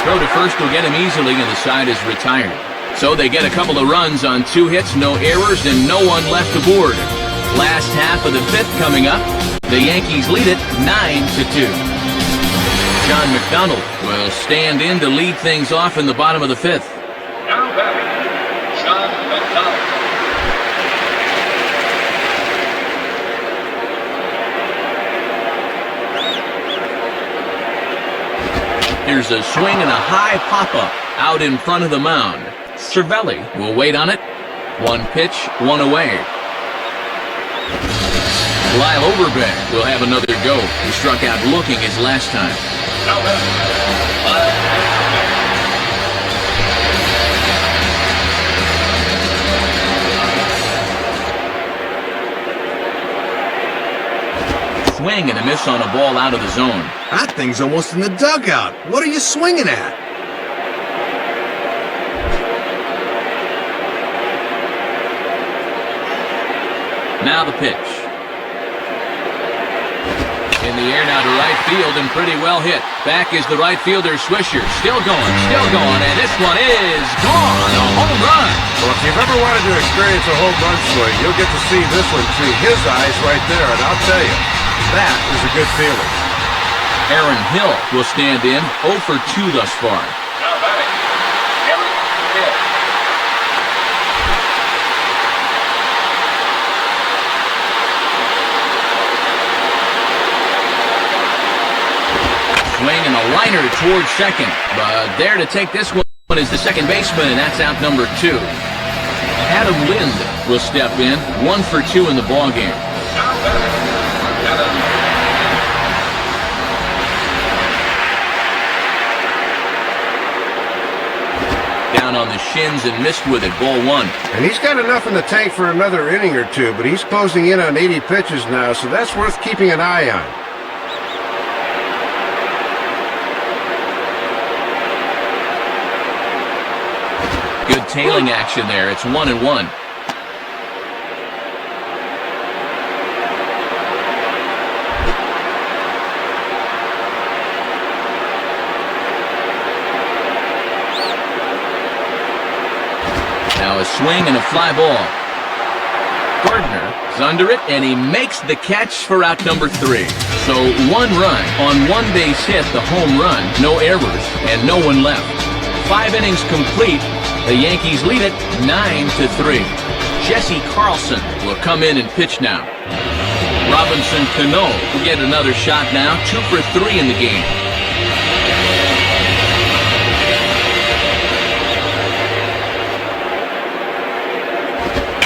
Throw to first will get him easily, and the side is retired. So they get a couple of runs on 2 hits, no errors, and no one left aboard. Last half of the 5th coming up. The Yankees lead it 9-2. John McDonald will stand in to lead things off in the bottom of the 5th. Now batting, John McDonald. Here's a swing and a high pop-up out in front of the mound. Cervelli will wait on it. 1 pitch, 1 away. Lyle Overbeck will have another go. He struck out looking his last time. Now batting, Lyle Swing and a miss on a ball out of the zone. That thing's almost in the dugout. What are you swinging at? Now the pitch. In the air now to right field and pretty well hit. Back is the right fielder Swisher. Still going, and this one is gone. A home run. Well, if you've ever wanted to experience a home run swing, you'll get to see this one through his eyes right there, and I'll tell you, that is a good feeling. Aaron Hill will stand in, 0 for 2 thus far. Now batting, Aaron Hill. Swing and a liner towards second. But there to take this one is the second baseman, and that's out number 2. Adam Lind will step in, 1 for 2 in the ballgame. Now batting, Adam. Down on the shins and missed with it, ball 1. And he's got enough in the tank for another inning or 2, but he's closing in on 80 pitches now, so that's worth keeping an eye on. Good tailing action there. It's 1-1. Now a swing and a fly ball. Gardner is under it, and he makes the catch for out number 3. So 1 run on 1 base hit, the home run, no errors, and no one left. 5 innings complete. The Yankees lead it 9-3. Jesse Carlson will come in and pitch now. Robinson Cano will get another shot now, 2 for 3 in the game.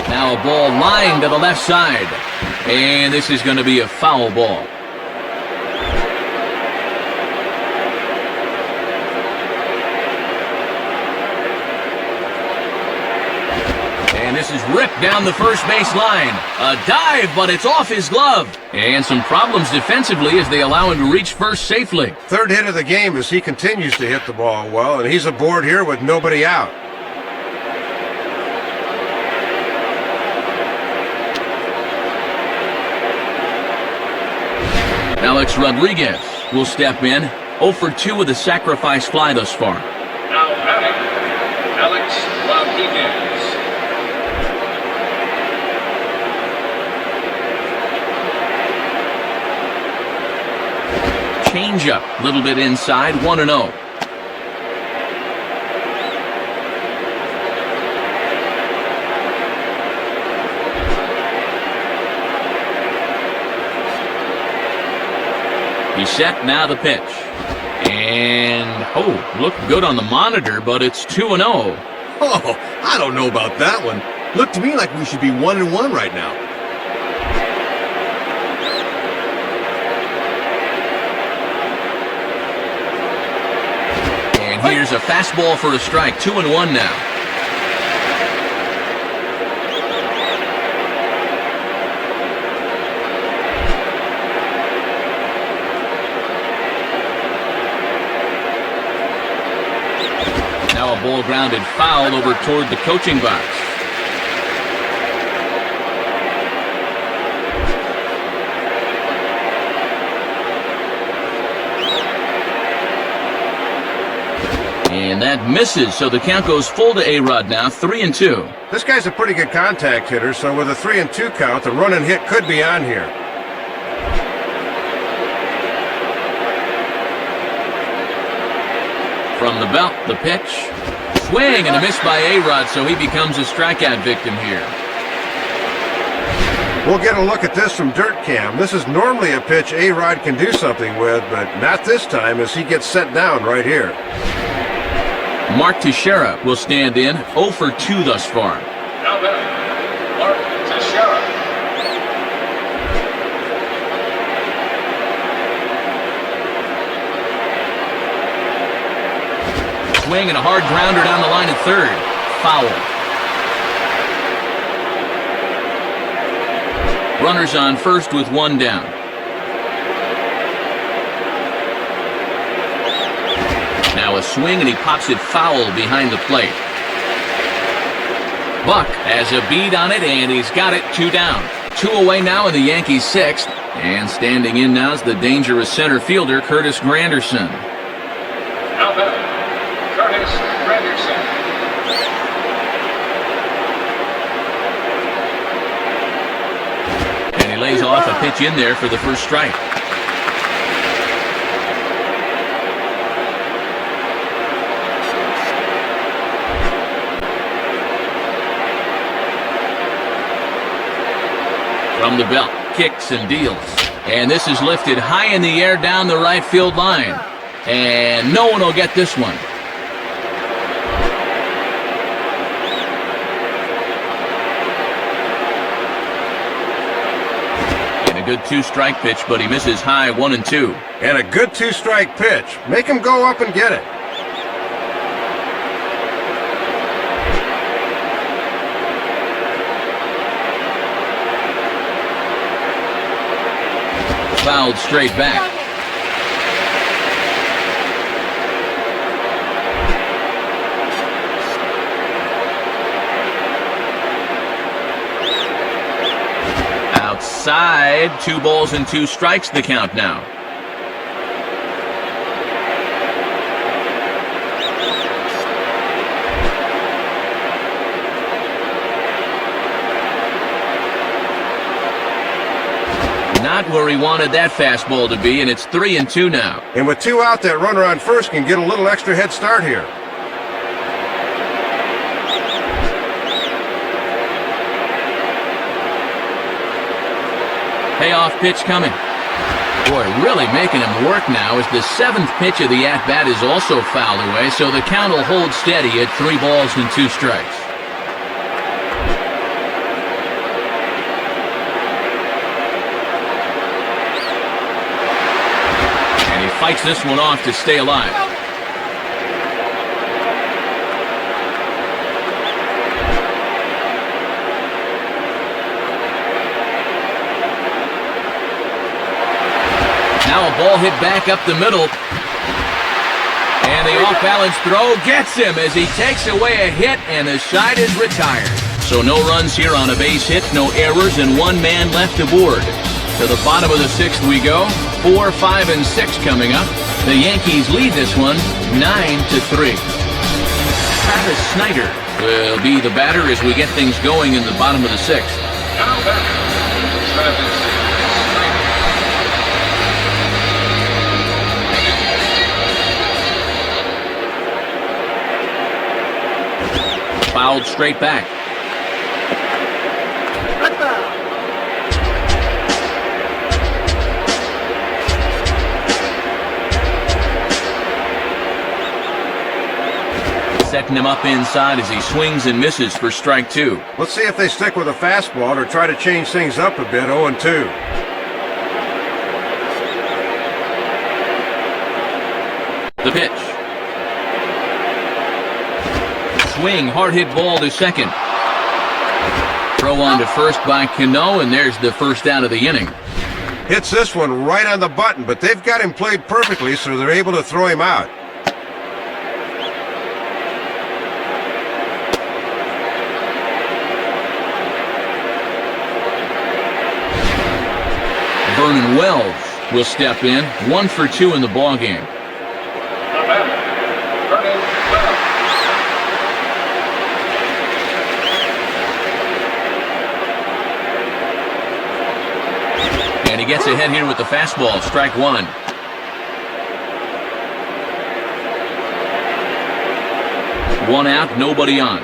Now a ball lined to the left side. And this is going to be a foul ball. And this is ripped down the first base line. A dive, but it's off his glove. And some problems defensively as they allow him to reach first safely. Third hit of the game as he continues to hit the ball well, and he's aboard here with nobody out. Alex Rodriguez will step in, 0 for 2 with a sacrifice fly thus far. Now batting, Alex Rodriguez. Changeup, a little bit inside, 1-0. He's set, now the pitch. And, looked good on the monitor, but it's 2-0. Oh, I don't know about that one. Looked to me like we should be 1-1 right now. And here's a fastball for a strike, 2-1 now. Now a ball grounded foul over toward the coaching box. And that misses, so the count goes full to A-Rod now, 3-2. This guy's a pretty good contact hitter, so with a 3-2 count, the run and hit could be on here. From the belt, the pitch. Swing and a miss by A-Rod, so he becomes a strikeout victim here. We'll get a look at this from Dirt Cam. This is normally a pitch A-Rod can do something with, but not this time as he gets set down right here. Mark Teixeira will stand in, 0 for 2 thus far. Now batting, Mark Teixeira. Swing and a hard grounder down the line at third. Foul. Runners on first with 1 down. Now a swing and he pops it foul behind the plate. Buck has a bead on it and he's got it, 2 down. 2 away now in the Yankees' 6th. And standing in now is the dangerous center fielder, Curtis Granderson. Now batting, Curtis Granderson. And he lays off a pitch in there for the first strike. From the belt, kicks and deals. And this is lifted high in the air down the right field line. And no one will get this one. And a good 2-strike pitch, but he misses high, 1-2. And a good 2-strike pitch. Make him go up and get it. Fouled straight back. Inside, 2 balls and 2 strikes the count now. Not where he wanted that fastball to be, and it's 3-2 now. And with 2 out, that runner on first can get a little extra head start here. Payoff pitch coming. Boy, really making him work now as the 7th pitch of the at-bat is also fouled away, so the count will hold steady at 3 balls and 2 strikes. And he fights this one off to stay alive. Now a ball hit back up the middle. And the off-balance throw gets him as he takes away a hit, and the side is retired. So no runs here on a base hit, no errors, and 1 man left aboard. To the bottom of the 6th we go. 4, 5, and 6 coming up. The Yankees lead this one 9-3. Travis Snyder will be the batter as we get things going in the bottom of the 6th. Now batter, Travis Snyder. Fouled straight back. Setting him up inside as he swings and misses for strike 2. Let's see if they stick with a fastball or try to change things up a bit. 0-2. The pitch. Swing, hard hit ball to second. Throw on to first by Cano, and there's the first out of the inning. Hits this one right on the button, but they've got him played perfectly, so they're able to throw him out. Vernon Wells will step in, 1 for 2 in the ballgame. The batter, Vernon Wells. And he gets ahead here with the fastball, strike 1. One out, nobody on.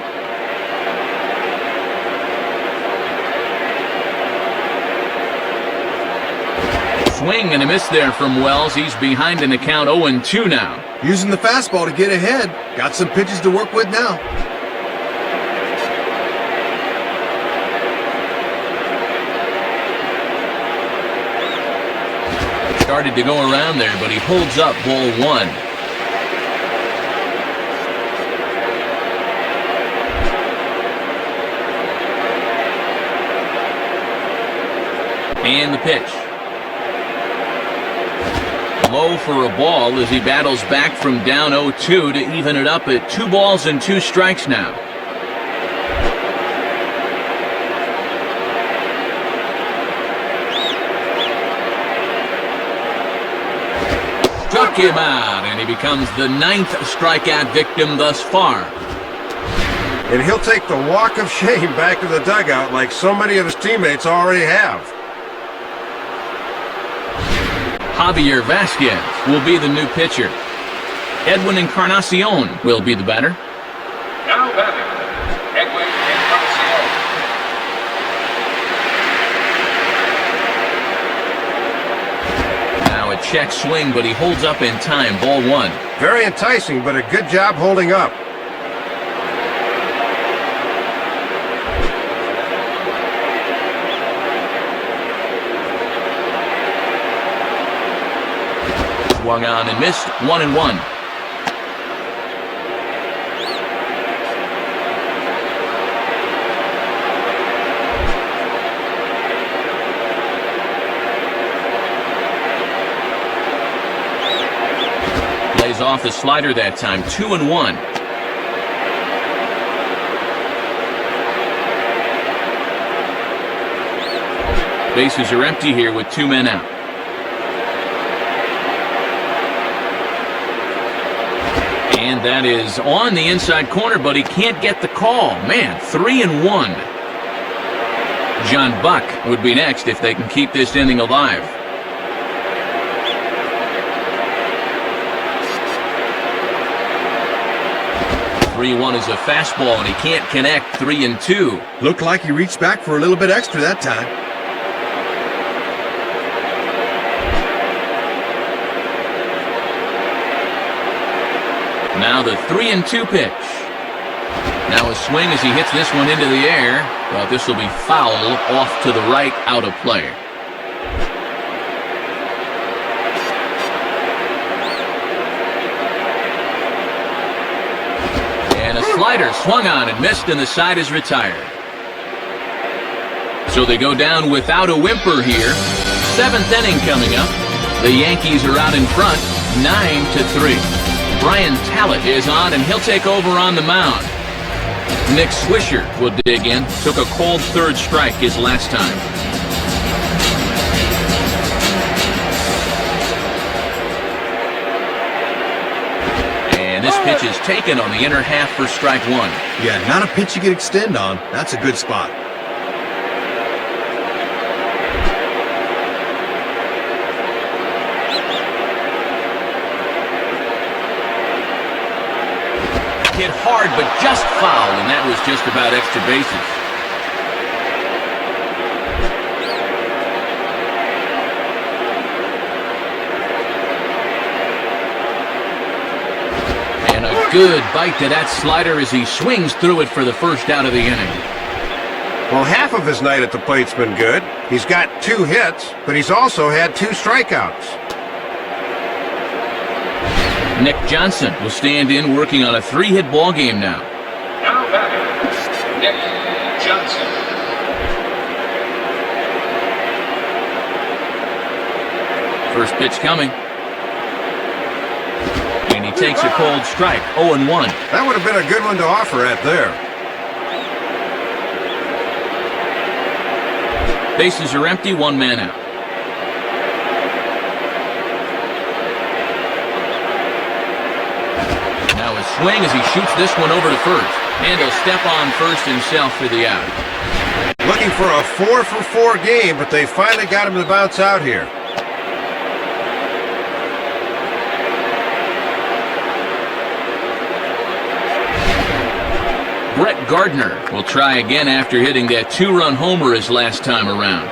Swing and a miss there from Wells. He's behind in the count, 0-2 now. Using the fastball to get ahead. Got some pitches to work with now. Started to go around there, but he holds up ball 1. And the pitch. Low for a ball as he battles back from down 0-2 to even it up at 2 balls and 2 strikes now. Struck him out, and he becomes the 9th strikeout victim thus far. And he'll take the walk of shame back to the dugout like so many of his teammates already have. Javier Vasquez will be the new pitcher. Edwin Encarnacion will be the batter. Now batting, Edwin Encarnacion. Now a check swing, but he holds up in time, ball 1. Very enticing, but a good job holding up. Swung on and missed, 1-1. Lays off the slider that time, 2-1. Bases are empty here with 2 men out. And that is on the inside corner, but he can't get the call. Man, 3-1. John Buck would be next if they can keep this inning alive. 3-1 is a fastball, and he can't connect. 3-2. Looked like he reached back for a little bit extra that time. Now the 3-2 pitch. Now a swing as he hits this one into the air, but this will be foul off to the right, out of play. And a slider swung on and missed, and the side is retired. So they go down without a whimper here. 7th inning coming up. The Yankees are out in front, 9-3. Brian Talent is on, and he'll take over on the mound. Nick Swisher will dig in. Took a cold third strike his last time. And this pitch is taken on the inner half for strike 1. Yeah, not a pitch you can extend on. That's a good spot. Hit hard, but just foul, and that was just about extra bases. And a good bite to that slider as he swings through it for the first out of the inning. Well, half of his night at the plate's been good. He's got 2 hits, but he's also had 2 strikeouts. Nick Johnson will stand in, working on a 3-hit ball game now. Now batting, Nick Johnson. First pitch coming. And he takes a cold strike, 0-1. That would have been a good one to offer at there. Bases are empty, 1 man out. Now a swing as he shoots this one over to first. And he'll step on first himself for the out. Looking for a 4-for-4 game, but they finally got him to bounce out here. Brett Gardner will try again after hitting that 2-run homer his last time around.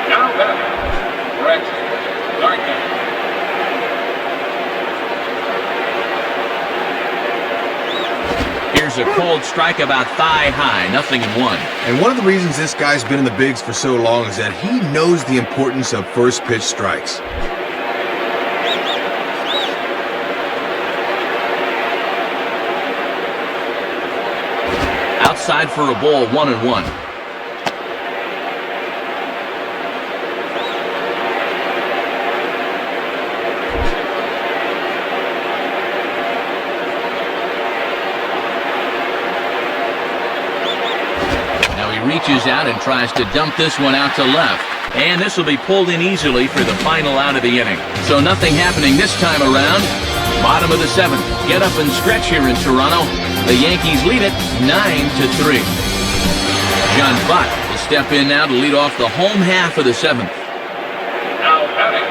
Now batting, Brett Gardner. Here's a cold strike about thigh high, 0-1. And one of the reasons this guy's been in the bigs for so long is that he knows the importance of first pitch strikes. Outside for a ball, 1-1. Reaches out and tries to dump this one out to left. And this will be pulled in easily for the final out of the inning. So nothing happening this time around. Bottom of the 7th. Get up and stretch here in Toronto. The Yankees lead it 9-3. John Buck will step in now to lead off the home half of the 7th. Now batting,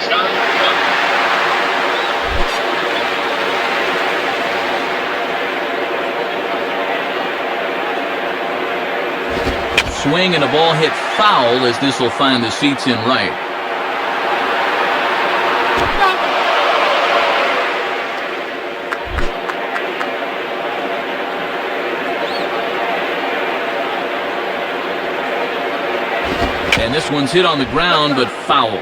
John Buck. Swing and a ball hit foul as this will find the seats in right. And this one's hit on the ground, but foul.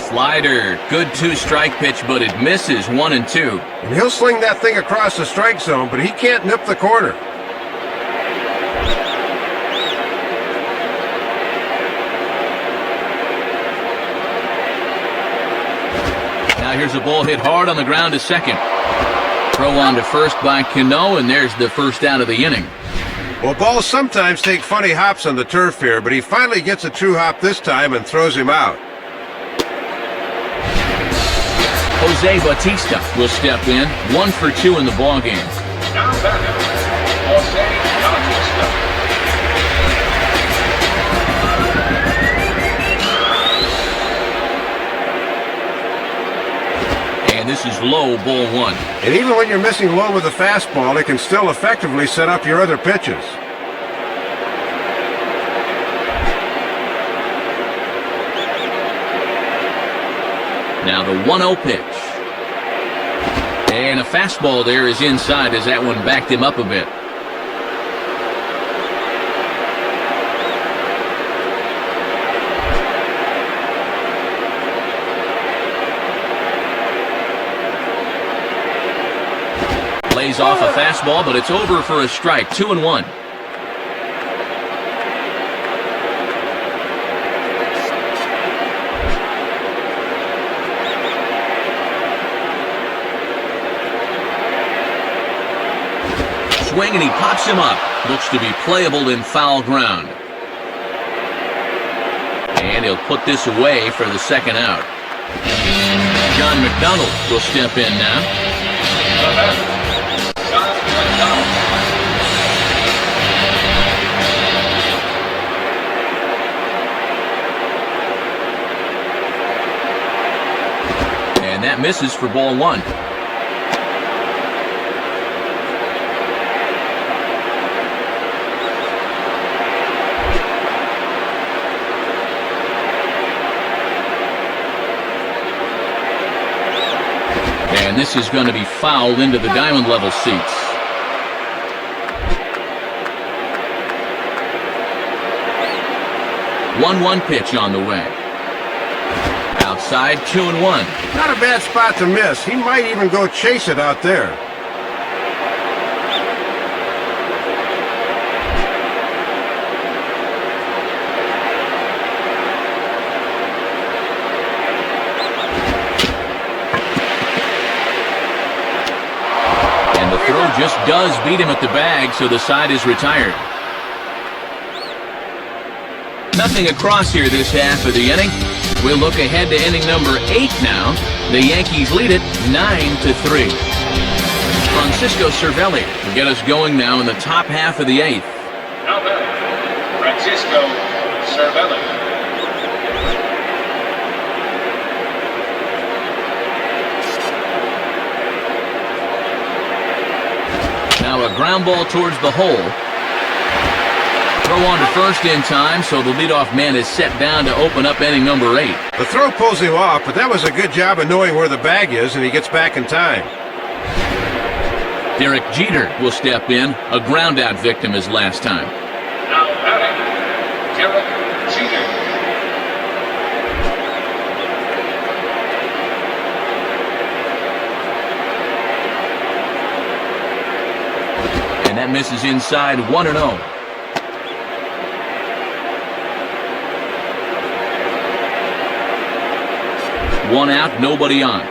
Slider, good 2-strike pitch, but it misses, 1-2. And he'll sling that thing across the strike zone, but he can't nip the corner. Now here's a ball hit hard on the ground to second. Throw on to first by Cano, and there's the first out of the inning. Well, balls sometimes take funny hops on the turf here, but he finally gets a true hop this time and throws him out. Jose Bautista will step in, 1 for 2 in the ballgame. Now batting, Jose Bautista. And this is low, ball 1. And even when you're missing low with a fastball, it can still effectively set up your other pitches. Now the 1-0 pitch. And a fastball there is inside as that one backed him up a bit. Lays off a fastball, but it's over for a strike. 2-1. Swing, and he pops him up. Looks to be playable in foul ground. And he'll put this away for the second out. John McDonald will step in now. John McDonald. And that misses for ball 1. And this is going to be fouled into the diamond level seats. One pitch on the way. Outside, 2-1. Not a bad spot to miss. He might even go chase it out there. Throw just does beat him at the bag, so the side is retired. Nothing across here this half of the inning. We'll look ahead to inning number 8 now. The Yankees lead it 9-3. Francisco Cervelli will get us going now in the top half of the 8th. Now batting, Francisco Cervelli. Now a ground ball towards the hole. Throw on to first in time, so the leadoff man is set down to open up inning number 8. The throw pulls him off, but that was a good job of knowing where the bag is, and he gets back in time. Derek Jeter will step in, a ground-out victim his last time. Now batting, Derek Jeter. And that misses inside, 1-0. One out, nobody on.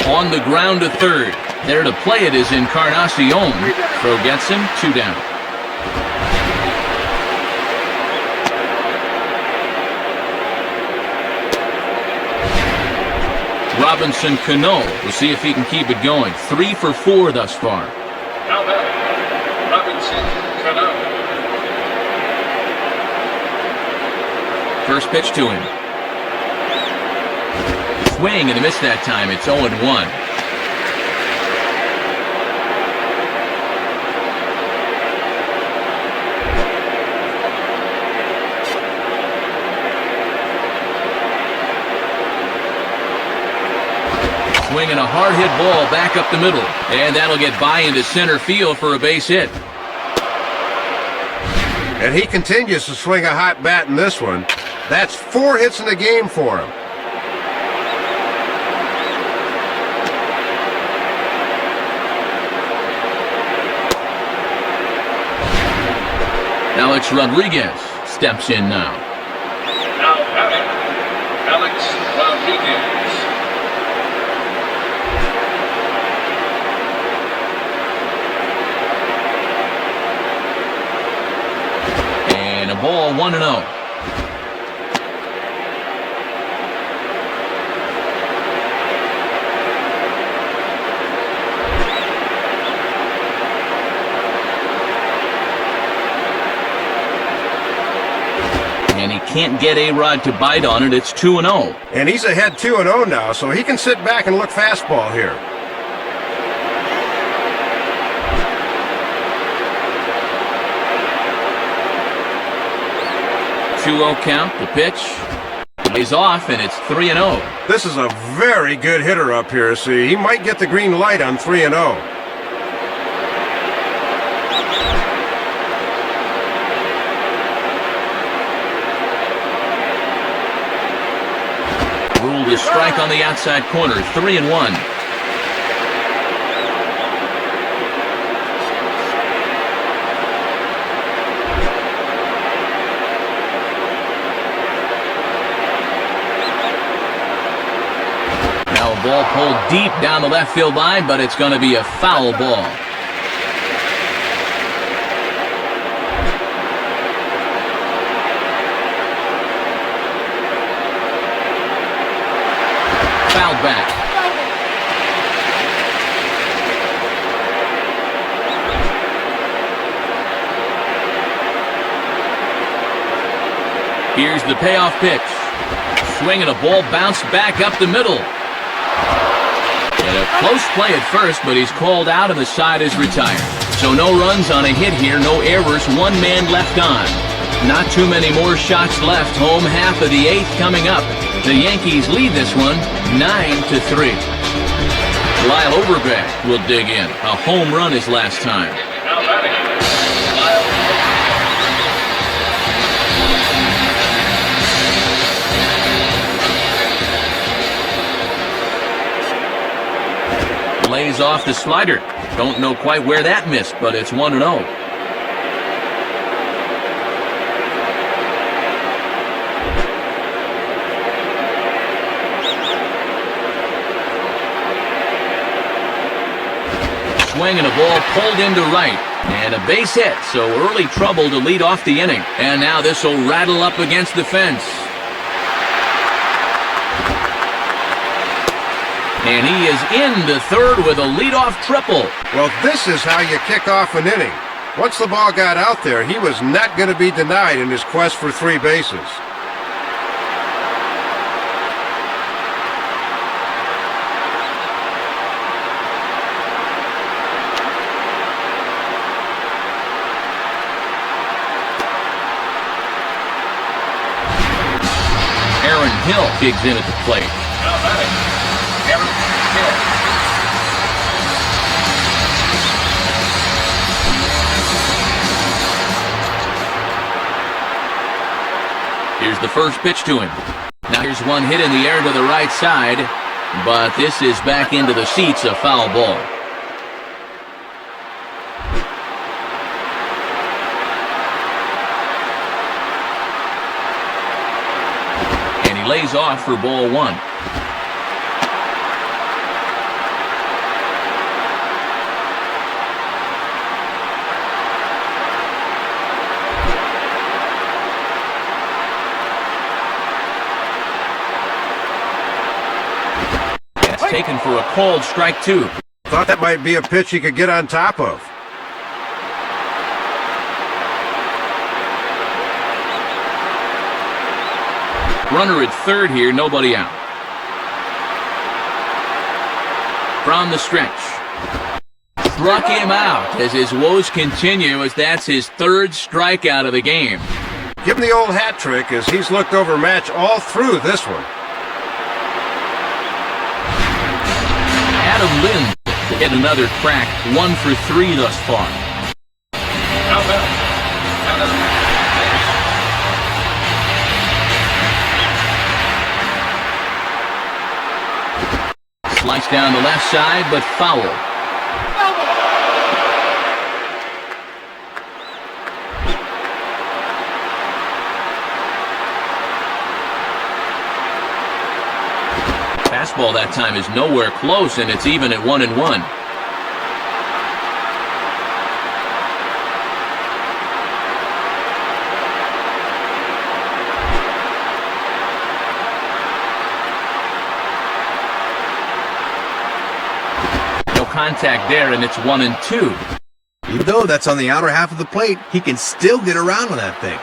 On the ground to third. There to play it is Encarnacion. Throw gets him, 2 down. Robinson Cano. We'll see if he can keep it going. 3 for 4 thus far. Now batting, Robinson Cano. First pitch to him. Swing and a miss that time. It's 0-1. Swinging a hard hit ball back up the middle. And that'll get by into center field for a base hit. And he continues to swing a hot bat in this one. That's 4 hits in the game for him. Alex Rodriguez steps in now. Now batting, Alex Rodriguez. And a ball 1-0. And he can't get A-Rod to bite on it. It's 2-0. And he's ahead 2-0 now, so he can sit back and look fastball here. 2-0 count. The pitch lays off, and it's 3-0. This is a very good hitter up here, see. He might get the green light on 3-0. Ruled a strike on the outside corner. 3-1. Now a ball pulled deep down the left field line, but it's going to be a foul ball. Fouled back. Here's the payoff pitch. Swing and a ball bounced back up the middle. And a close play at first, but he's called out and the side is retired. So no runs on a hit here, no errors, one man left on. Not too many more shots left. Home half of the eighth coming up. The Yankees lead this one 9-3. Lyle Overbeck will dig in. A home run his last time. Now batting, Lyle. Lays off the slider. Don't know quite where that missed, but it's 1-0. Swing and a ball pulled into right. And a base hit, so early trouble to lead off the inning. And now this will rattle up against the fence. And he is into third with a leadoff triple. Well, this is how you kick off an inning. Once the ball got out there, he was not going to be denied in his quest for 3 bases. Aaron Hill digs in at the plate. Now batting, Aaron Hill. Here's the first pitch to him. Now here's one hit in the air to the right side, but this is back into the seats, a foul ball. And he lays off for ball 1. Taken for a cold strike 2. Thought that might be a pitch he could get on top of. Runner at third here, nobody out. From the stretch. Struck him out as his woes continue, as that's his 3rd strikeout of the game. Give him the old hat trick, as he's looked overmatched all through this one. Adam Lind to get another crack, 1 for 3 thus far. Now batting, Adam Lind. Slice down the left side, but foul. fastball that time is nowhere close, and it's even at 1-1. Contact there, and it's 1-2. Even though that's on the outer half of the plate, he can still get around on that thing.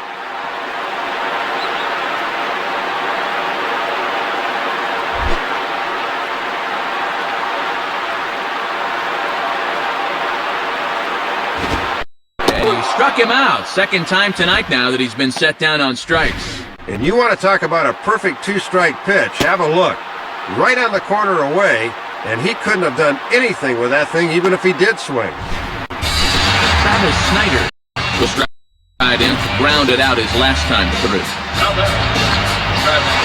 And he struck him out. Second time tonight now that he's been set down on strikes. And you want to talk about a perfect two-strike pitch. Have a look. Right on the corner away. And he couldn't have done anything with that thing, even if he did swing. Travis Snyder was stride in, grounded out his last time through. Now batter, Travis.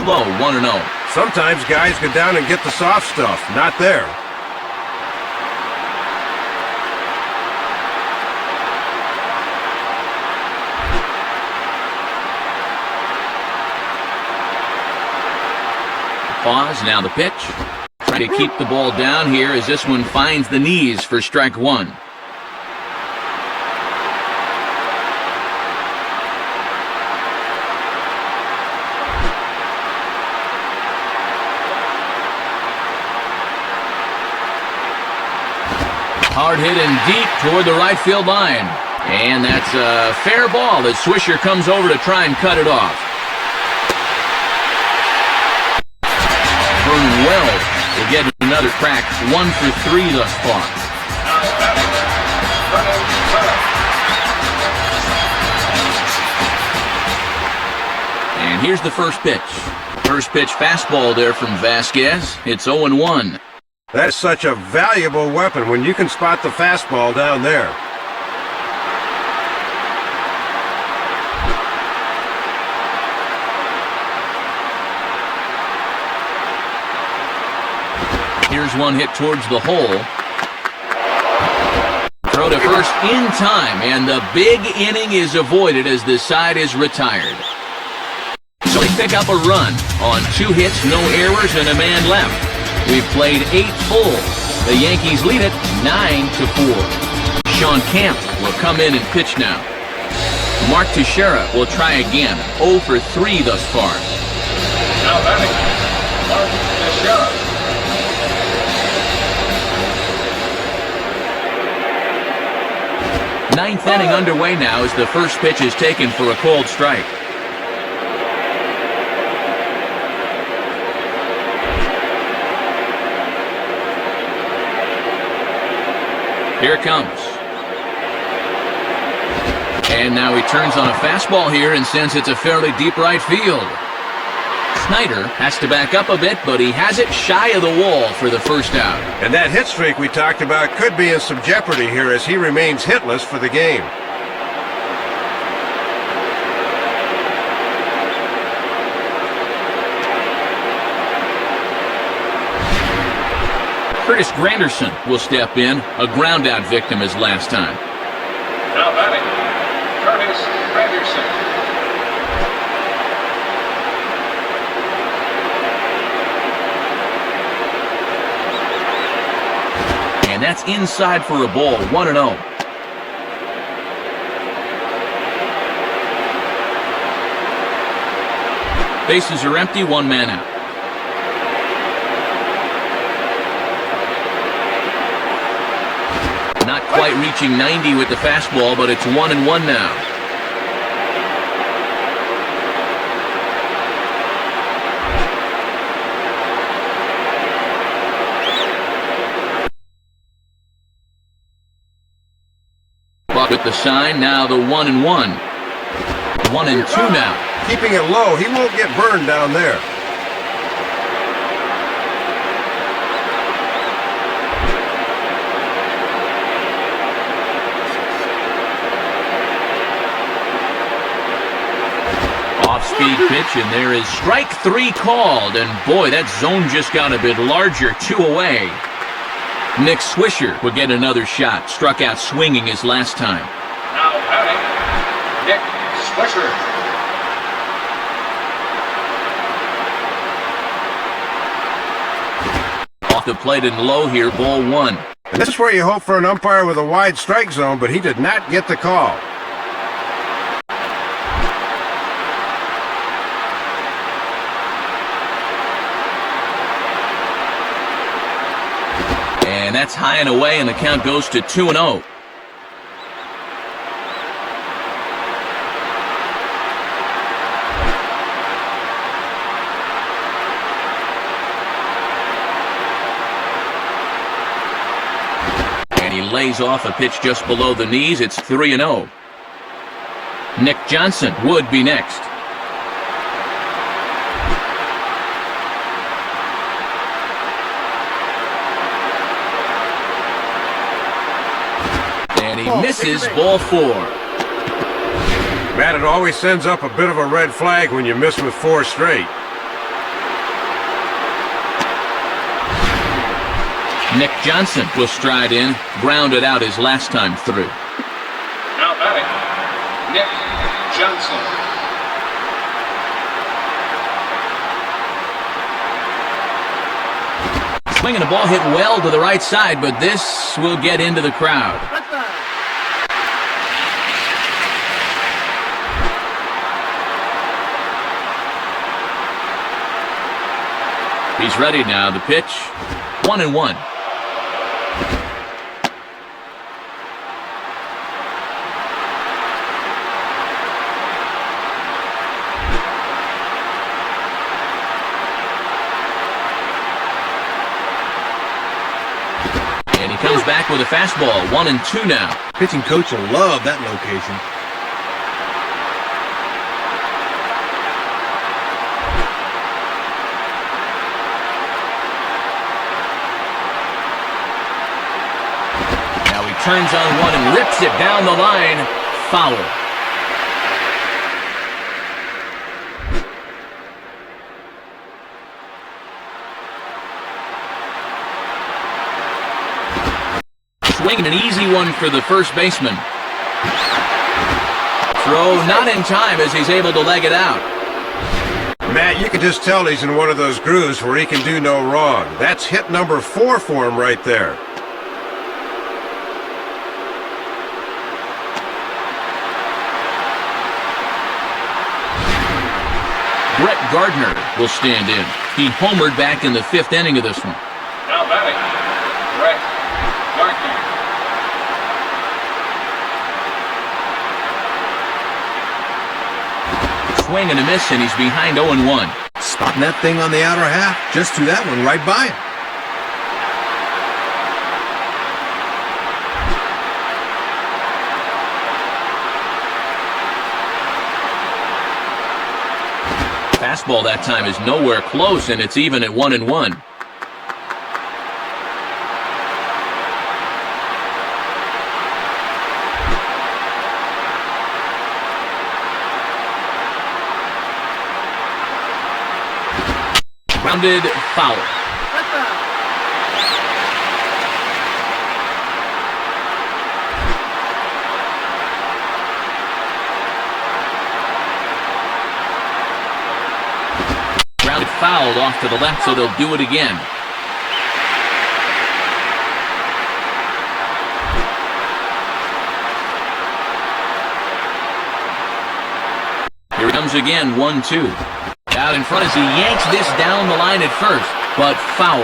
Low, 1-0. Sometimes guys go down and get the soft stuff. Not there. Pause, now the pitch. Trying to keep the ball down here as this one finds the knees for strike one. Hard hit and deep toward the right field line. And that's a fair ball as Swisher comes over to try and cut it off. Wells will get another crack, 1 for 3 thus far. And here's the first pitch. First pitch fastball there from Vasquez. It's 0-1. That's such a valuable weapon when you can spot the fastball down there. Here's one hit towards the hole. Throw to first in time, and the big inning is avoided as this side is retired. So they pick up a run on 2 hits, no errors, and a man left. We've played 8 full. The Yankees lead it 9-4. Sean Camp will come in and pitch now. Mark Teixeira will try again, 0 for 3 thus far. Now batting, Mark Teixeira. Ninth inning underway now as the first pitch is taken for a cold strike. Here it comes. And now he turns on a fastball here and sends it to fairly deep right field. Snyder has to back up a bit, but he has it shy of the wall for the first out. And that hit streak we talked about could be in some jeopardy here as he remains hitless for the game. Curtis Granderson will step in, a ground-out victim as last time. Now batting, Curtis Granderson. And that's inside for a ball, 1-0. Bases are empty, 1 man out. Not quite reaching 90 with the fastball, but it's 1-1 now. But with the sign, now the 1-1. 1-2 now. Keeping it low, he won't get burned down there. Off-speed pitch, and there is strike 3 called. And boy, that zone just got a bit larger, 2 away. Nick Swisher would get another shot. Struck out swinging his last time. Now batting, Nick Swisher. Off the plate and low here, ball one. And this is where you hope for an umpire with a wide strike zone, but he did not get the call. And that's high and away, and the count goes to 2-0. And he lays off a pitch just below the knees. It's 3-0. Nick Johnson would be next. And he misses ball four. Matt, it always sends up a bit of a red flag when you miss with 4 straight. Nick Johnson will stride in, grounded out his last time through. Now batting, Nick Johnson. Swinging the ball hit well to the right side, but this will get into the crowd. He's ready now. The pitch, 1-1. And he comes back with a fastball, 1-2 now. Pitching coach will love that location. Turns on one and rips it down the line. Foul. Swinging an easy one for the first baseman. Throw not in time as he's able to leg it out. Matt, you can just tell he's in one of those grooves where he can do no wrong. That's hit number 4 for him right there. Brett Gardner will stand in. He homered back in the 5th inning of this one. Now batting, Brett Gardner. Swing and a miss, and he's behind 0-1. Spotting that thing on the outer half. Just threw that one right by him. Fastball that time is nowhere close, and it's even at 1-1. Grounded foul. Fouled off to the left, so they'll do it again. Here it comes again, 1-2. Out in front as he yanks this down the line at first, but foul.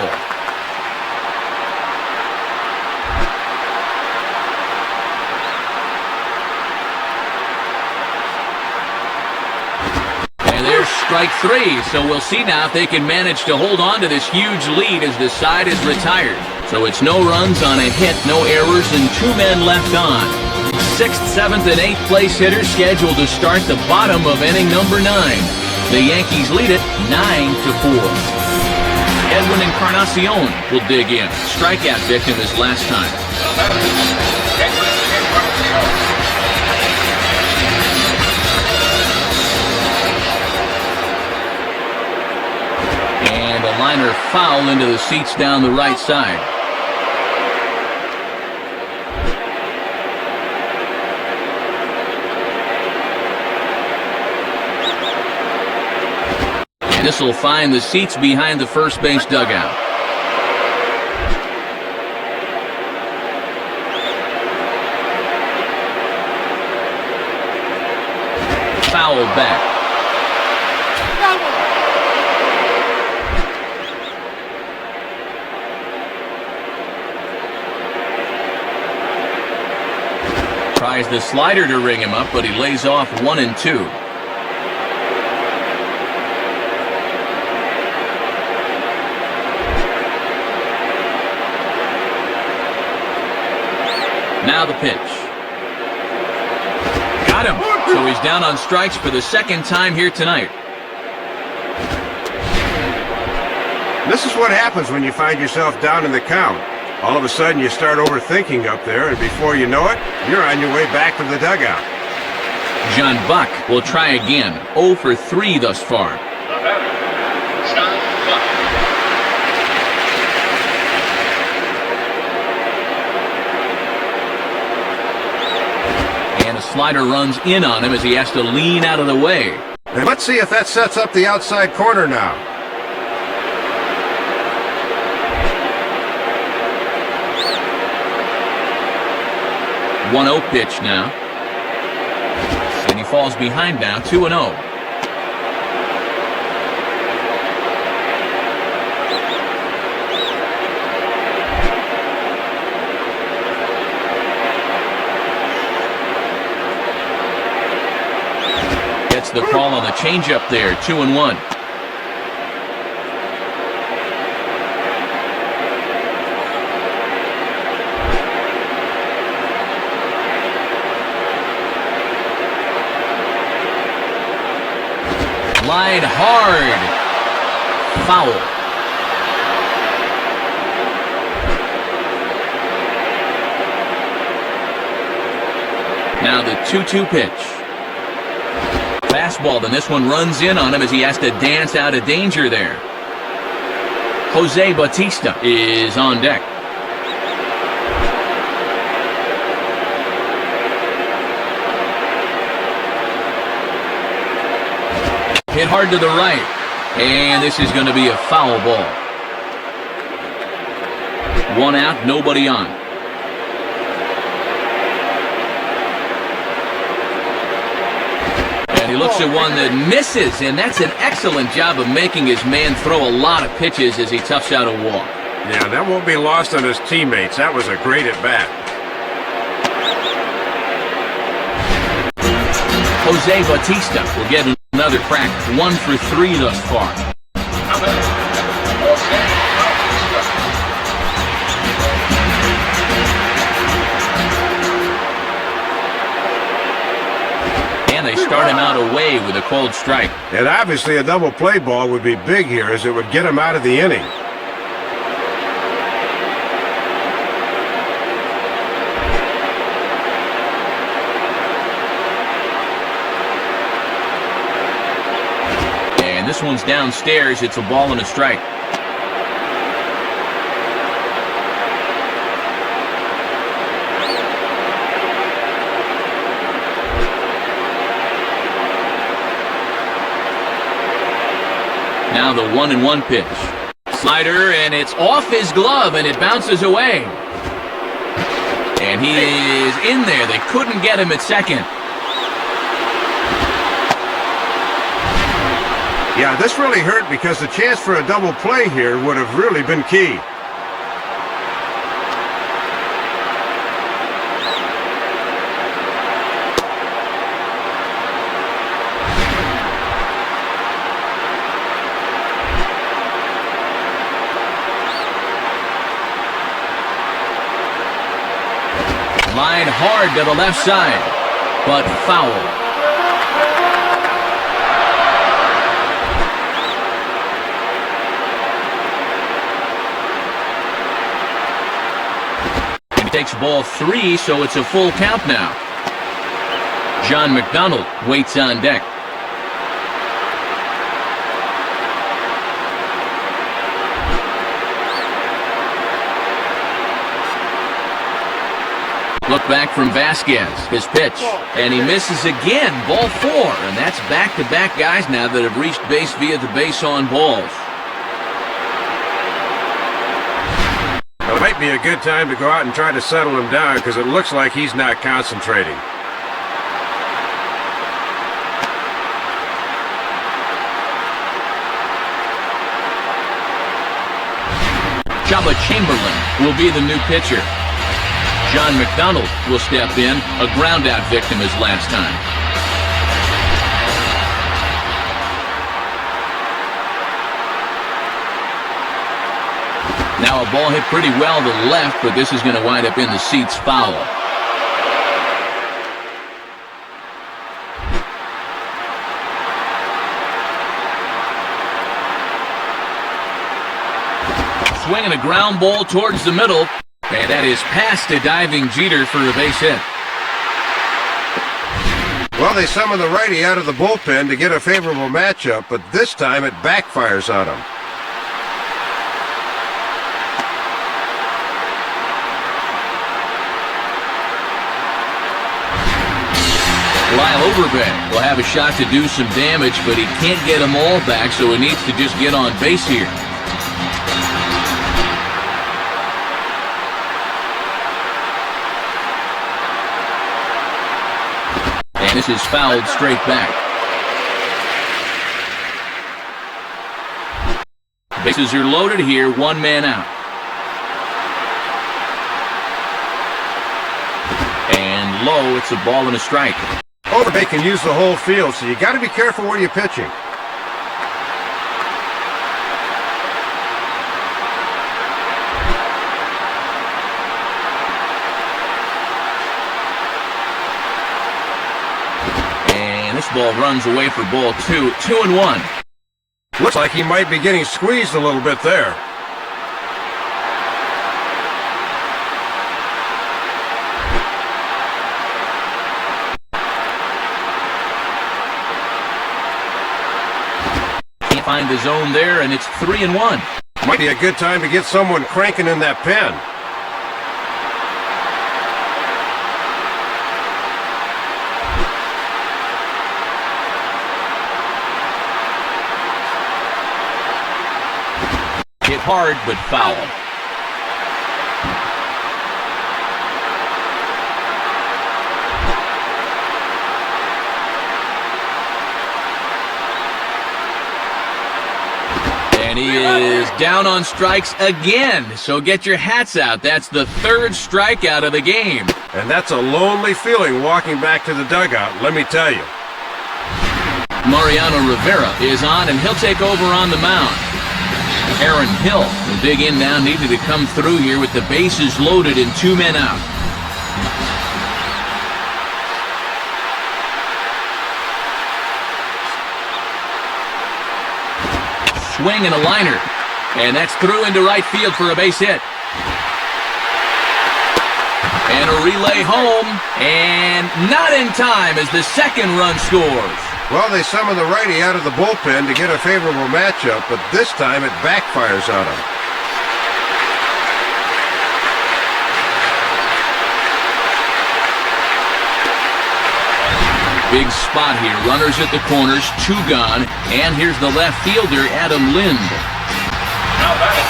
Strike 3, so we'll see now if they can manage to hold on to this huge lead as this side is retired. So it's no runs on a hit, no errors, and 2 men left on. 6th, 7th, and 8th place hitters scheduled to start the bottom of inning number 9. The Yankees lead it 9-4. Edwin Encarnacion will dig in. Strikeout victim his last time. And a liner foul into the seats down the right side. And this will find the seats behind the first base dugout. Fouled back. Tries the slider to ring him up, but he lays off 1-2. Now the pitch. Got him. So he's down on strikes for the second time here tonight. This is what happens when you find yourself down in the count. All of a sudden you start overthinking up there, and before you know it, you're on your way back to the dugout. John Buck will try again. 0 for 3 thus far. The batter, John Buck. And a slider runs in on him as he has to lean out of the way. And let's see if that sets up the outside corner now. 1-0 pitch now. And he falls behind now, 2-0. Gets the call on the changeup there, 2-1. Line hard. Foul. Now the 2-2 pitch. Fastball, then this one runs in on him as he has to dance out of danger there. Jose Bautista is on deck. Hit hard to the right. And this is going to be a foul ball. 1 out, nobody on. And he looks at one that misses, and that's an excellent job of making his man throw a lot of pitches as he toughs out a walk. Yeah, that won't be lost on his teammates. That was a great at-bat. Jose Bautista will get another crack. 1 for 3 thus far. And they start him out away with a cold strike. And obviously a double play ball would be big here, as it would get him out of the inning. This one's downstairs. It's a ball and a strike. Now the 1-1 pitch. Slider, and it's off his glove, and it bounces away. And he is in there. They couldn't get him at second. Yeah, this really hurt because the chance for a double play here would have really been key. Line hard to the left side, but foul. Takes ball 3, so it's a full count now. John McDonald waits on deck. Look back from Vasquez. His pitch. And he misses again. Ball 4. And that's back-to-back guys now that have reached base via the base on balls. Well, it might be a good time to go out and try to settle him down because it looks like he's not concentrating. Chubba Chamberlain will be the new pitcher. John McDonald will step in, a ground-out victim his last time. Now a ball hit pretty well to the left, but this is going to wind up in the seats foul. Swinging a ground ball towards the middle, and that is past a diving Jeter for a base hit. Well, they summon the righty out of the bullpen to get a favorable matchup, but this time it backfires on him. Lyle Overbay will have a shot to do some damage, but he can't get them all back, so he needs to just get on base here. And this is fouled straight back. Bases are loaded here, one man out. And low, it's a ball and a strike. Overbay can use the whole field, so you got to be careful where you're pitching. This ball runs away for ball 2, 2-1. Looks like he might be getting squeezed a little bit there. Can't find the zone there, and it's 3-1. Might be a good time to get someone cranking in that pen. Hit hard, but foul. And he is down on strikes again. So get your hats out. That's the third strikeout of the game. And that's a lonely feeling walking back to the dugout, let me tell you. Mariano Rivera is on, and he'll take over on the mound. Aaron Hill will dig in now, needed to come through here with the bases loaded and 2 men out. Swing and a liner, and that's through into right field for a base hit. And a relay home, and not in time as the second run scores. Well, they summon the righty out of the bullpen to get a favorable matchup, but this time it backfires on him. Big spot here. Runners at the corners, 2 gone, and here's the left fielder, Adam Lind. Now batting,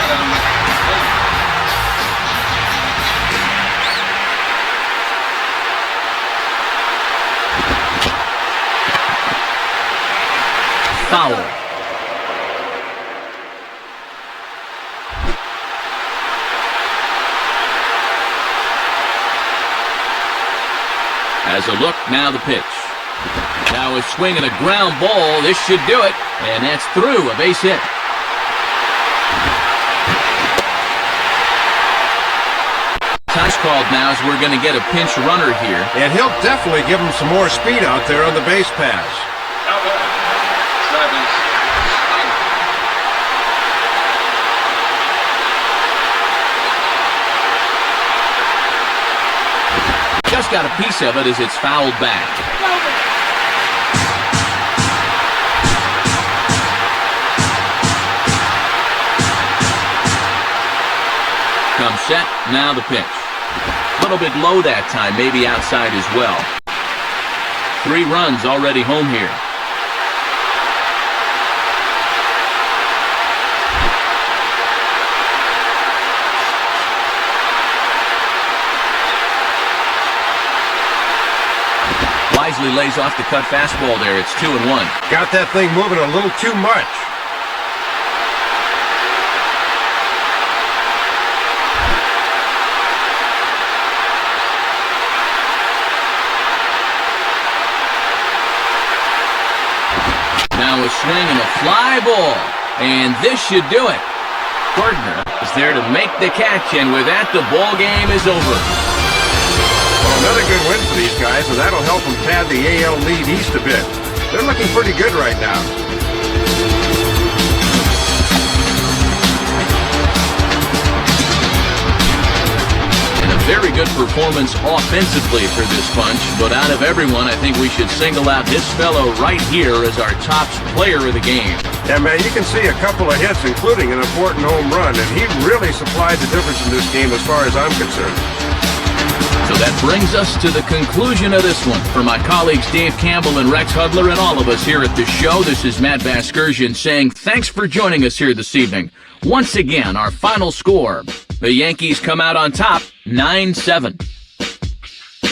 Adam Lind. Foul. As a look, now the pitch. Now a swing and a ground ball. This should do it, and that's through, a base hit. Time's called now as we're going to get a pinch runner here. And he'll definitely give him some more speed out there on the base pass. Now batting, Travis. Just got a piece of it as it's fouled back. Comes set, now the pitch. little bit low that time, maybe outside as well. 3 runs already home here. Wisely lays off the cut fastball there. It's 2-1. Got that thing moving a little too much. Now a swing and a fly ball. And this should do it. Gardner is there to make the catch, and with that, the ball game is over. Well, another good win for these guys, and that'll help them pad the AL lead east a bit. They're looking pretty good right now. And a very good performance offensively for this bunch, but out of everyone, I think we should single out this fellow right here as our top player of the game. Yeah, man, you can see a couple of hits, including an important home run, and he really supplied the difference in this game as far as I'm concerned. So that brings us to the conclusion of this one. For my colleagues Dave Campbell and Rex Hudler and all of us here at the show, this is Matt Vasgersian saying thanks for joining us here this evening. Once again, our final score. The Yankees come out on top, 9-7.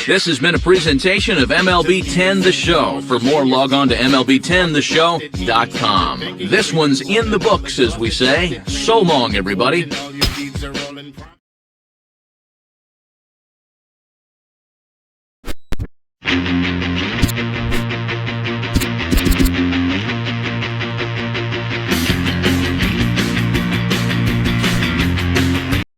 This has been a presentation of MLB 10 The Show. For more, log on to MLB10theshow.com. This one's in the books, as we say. So long, everybody.